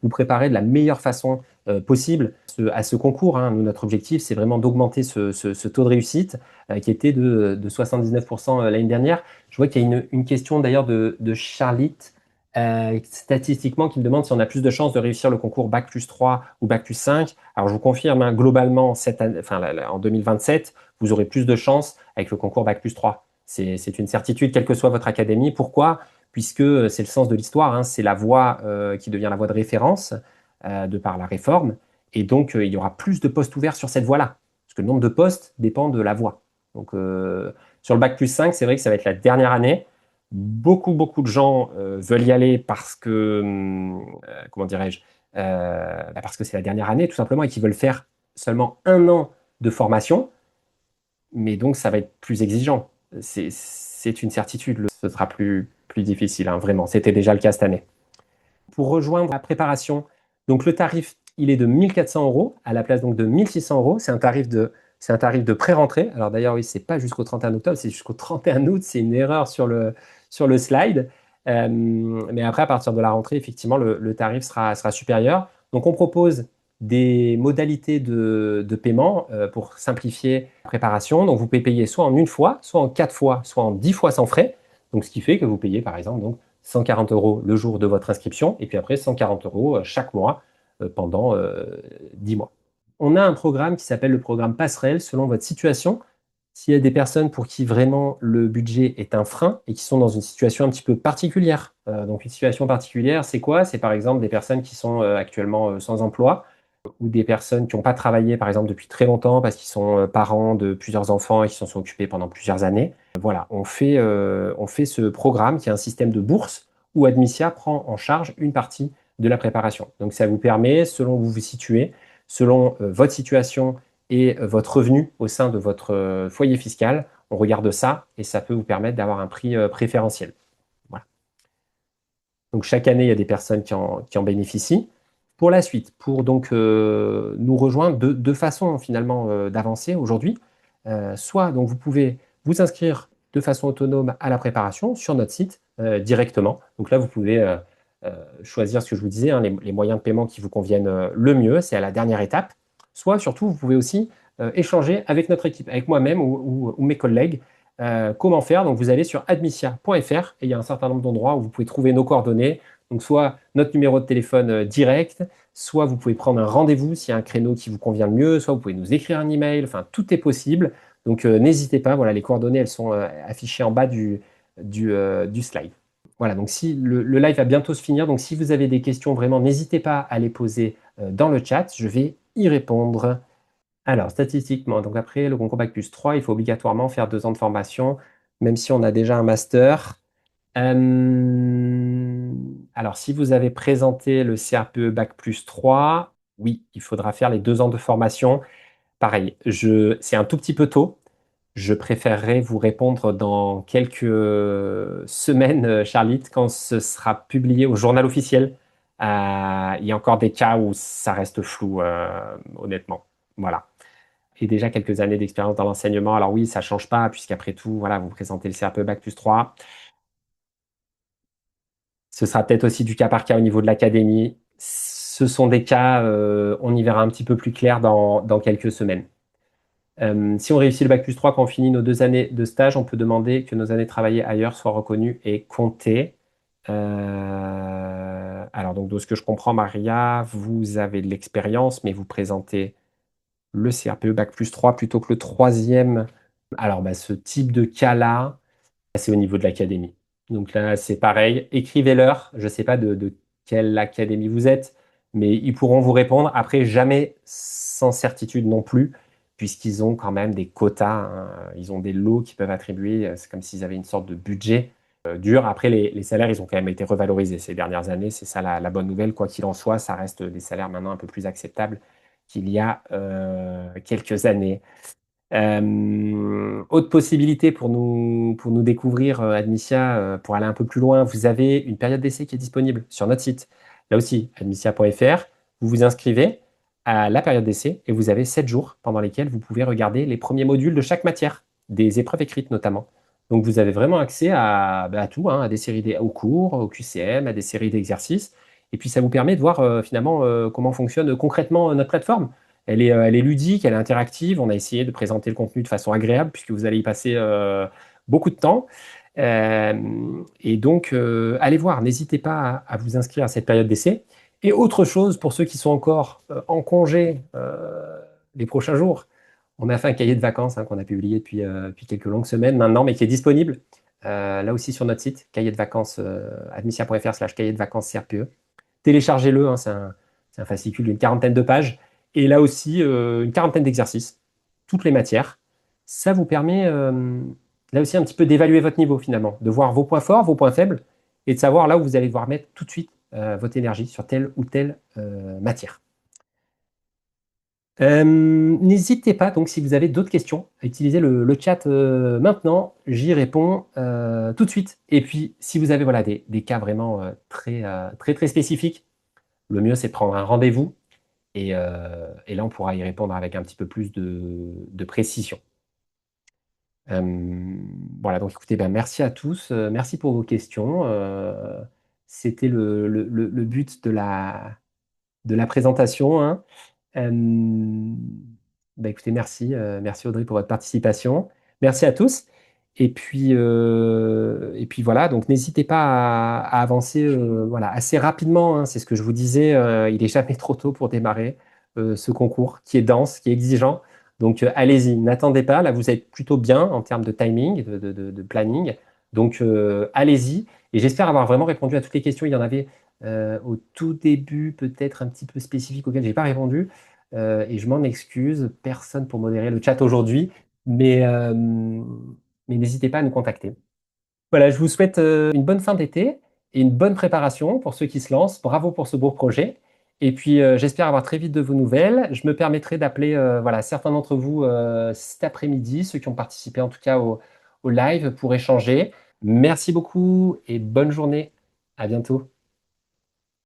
vous préparer de la meilleure façon possible à ce concours. Nous, notre objectif, c'est vraiment d'augmenter ce taux de réussite qui était de 79% l'année dernière. Je vois qu'il y a une question d'ailleurs de Charlotte, statistiquement, qui me demande si on a plus de chances de réussir le concours Bac plus 3 ou Bac plus 5. Alors, je vous confirme, globalement, en 2027, vous aurez plus de chances avec le concours Bac plus 3. C'est une certitude, quelle que soit votre académie. Pourquoi? Puisque c'est le sens de l'histoire, c'est la voie qui devient la voie de référence de par la réforme. Et donc, il y aura plus de postes ouverts sur cette voie-là. Parce que le nombre de postes dépend de la voie. Donc, sur le Bac plus 5, c'est vrai que ça va être la dernière année. Beaucoup, beaucoup de gens veulent y aller parce que, comment dirais-je, parce que c'est la dernière année, tout simplement, et qu'ils veulent faire seulement 1 an de formation. Mais donc, ça va être plus exigeant. C'est une certitude. Ce sera plus difficile, vraiment. C'était déjà le cas cette année. Pour rejoindre la préparation, donc le tarif, il est de 1400 euros à la place donc de 1600 euros. C'est un tarif de pré-rentrée. Alors d'ailleurs, oui, c'est pas jusqu'au 31 octobre, c'est jusqu'au 31 août. C'est une erreur sur le slide. Mais après, à partir de la rentrée, effectivement, le tarif sera supérieur. Donc, on propose des modalités de paiement pour simplifier la préparation. Donc, vous pouvez payer soit en 1 fois, soit en 4 fois, soit en 10 fois sans frais. Donc, ce qui fait que vous payez, par exemple, donc, 140 euros le jour de votre inscription, et puis après 140 euros chaque mois pendant 10 mois. On a un programme qui s'appelle le programme Passerelle selon votre situation. S'il y a des personnes pour qui vraiment le budget est un frein et qui sont dans une situation un petit peu particulière. Donc une situation particulière, c'est quoi? C'est par exemple des personnes qui sont actuellement sans emploi ou des personnes qui n'ont pas travaillé par exemple depuis très longtemps parce qu'ils sont parents de plusieurs enfants et qui s'en sont occupés pendant plusieurs années. Voilà, on fait ce programme qui est un système de bourse où Admicia prend en charge une partie de la préparation. Donc ça vous permet, selon où vous vous situez, selon votre situation et votre revenu au sein de votre foyer fiscal, on regarde ça et ça peut vous permettre d'avoir un prix préférentiel. Voilà. Donc chaque année, il y a des personnes qui en bénéficient. Pour la suite, pour donc nous rejoindre, deux façons finalement d'avancer aujourd'hui. Soit donc vous pouvez vous inscrire de façon autonome à la préparation sur notre site directement. Donc là, vous pouvez choisir ce que je vous disais, les moyens de paiement qui vous conviennent le mieux, c'est à la dernière étape. Soit surtout, vous pouvez aussi échanger avec notre équipe, avec moi-même ou mes collègues. Comment faire? Donc vous allez sur admicia.fr et il y a un certain nombre d'endroits où vous pouvez trouver nos coordonnées. Donc soit notre numéro de téléphone direct, soit vous pouvez prendre un rendez-vous s'il y a un créneau qui vous convient le mieux, soit vous pouvez nous écrire un email, enfin tout est possible. Donc n'hésitez pas, voilà, les coordonnées elles sont affichées en bas du slide. Voilà, donc si le live va bientôt se finir, donc si vous avez des questions vraiment, n'hésitez pas à les poser dans le chat, je vais y répondre. Alors, statistiquement, donc après le concours Bac+3, il faut obligatoirement faire 2 ans de formation, même si on a déjà un master. Alors, si vous avez présenté le CRPE Bac+3, oui, il faudra faire les 2 ans de formation. Pareil, c'est un tout petit peu tôt. Je préférerais vous répondre dans quelques semaines, Charlotte, quand ce sera publié au journal officiel. Il y a encore des cas où ça reste flou, honnêtement. Voilà. Et déjà quelques années d'expérience dans l'enseignement. Alors oui, ça ne change pas, puisqu'après tout, voilà, vous présentez le CRPE Bac+3. Ce sera peut-être aussi du cas par cas au niveau de l'académie. Ce sont des cas, on y verra un petit peu plus clair dans quelques semaines. Si on réussit le Bac+3 quand on finit nos 2 années de stage, on peut demander que nos années travaillées ailleurs soient reconnues et comptées. Alors, donc, de ce que je comprends, Maria, vous avez de l'expérience, mais vous présentez le CRPE Bac+3 plutôt que le troisième. Alors, bah, ce type de cas-là, c'est au niveau de l'académie. Donc là, c'est pareil. Écrivez-leur. Je ne sais pas de quelle académie vous êtes, mais ils pourront vous répondre. Après, jamais sans certitude non plus, puisqu'ils ont quand même des quotas, hein. Ils ont des lots qu'ils peuvent attribuer. C'est comme s'ils avaient une sorte de budget dur. Après, les salaires, ils ont quand même été revalorisés ces dernières années. C'est ça la bonne nouvelle. Quoi qu'il en soit, ça reste des salaires maintenant un peu plus acceptables qu'il y a quelques années. Autre possibilité pour nous découvrir, Admicia, pour aller un peu plus loin, vous avez une période d'essai qui est disponible sur notre site. Là aussi, admicia.fr, vous vous inscrivez à la période d'essai et vous avez 7 jours pendant lesquels vous pouvez regarder les premiers modules de chaque matière, des épreuves écrites notamment. Donc vous avez vraiment accès à tout, hein, à des séries au cours, au QCM, à des séries d'exercices. Et puis ça vous permet de voir finalement comment fonctionne concrètement notre plateforme. Elle est ludique, elle est interactive. On a essayé de présenter le contenu de façon agréable puisque vous allez y passer beaucoup de temps. Et donc, allez voir, n'hésitez pas à vous inscrire à cette période d'essai. Et autre chose, pour ceux qui sont encore en congé les prochains jours, on a fait un cahier de vacances, hein, qu'on a publié depuis quelques longues semaines maintenant, mais qui est disponible là aussi sur notre site, cahier de vacances, admicia.fr/cahier de vacances CRPE. Téléchargez-le, hein, c'est un fascicule d'une quarantaine de pages. Et là aussi, une quarantaine d'exercices, toutes les matières. Ça vous permet, là aussi, un petit peu d'évaluer votre niveau finalement, de voir vos points forts, vos points faibles, et de savoir là où vous allez devoir mettre tout de suite votre énergie sur telle ou telle matière. N'hésitez pas, donc, si vous avez d'autres questions, à utiliser le chat maintenant. J'y réponds tout de suite. Et puis, si vous avez voilà, des cas vraiment très, très spécifiques, le mieux, c'est de prendre un rendez-vous et là, on pourra y répondre avec un petit peu plus de précision. Euh, voilà, donc écoutez, ben, merci à tous. Merci pour vos questions. C'était le but de la présentation, hein. Euh, bah, écoutez, merci, merci Audrey pour votre participation. Merci à tous. Et puis voilà, donc n'hésitez pas à avancer voilà, assez rapidement, hein. C'est ce que je vous disais, il n'est jamais trop tôt pour démarrer ce concours qui est dense, qui est exigeant. Donc allez-y, n'attendez pas. Là, vous êtes plutôt bien en termes de timing, de planning. Donc allez-y. Et j'espère avoir vraiment répondu à toutes les questions. Il y en avait au tout début, peut-être un petit peu spécifique auquel je n'ai pas répondu. Et je m'en excuse, personne pour modérer le chat aujourd'hui, mais n'hésitez pas à nous contacter. Voilà, je vous souhaite une bonne fin d'été et une bonne préparation pour ceux qui se lancent. Bravo pour ce beau projet. Et puis, j'espère avoir très vite de vos nouvelles. Je me permettrai d'appeler voilà, certains d'entre vous cet après-midi, ceux qui ont participé en tout cas au live pour échanger. Merci beaucoup et bonne journée. À bientôt.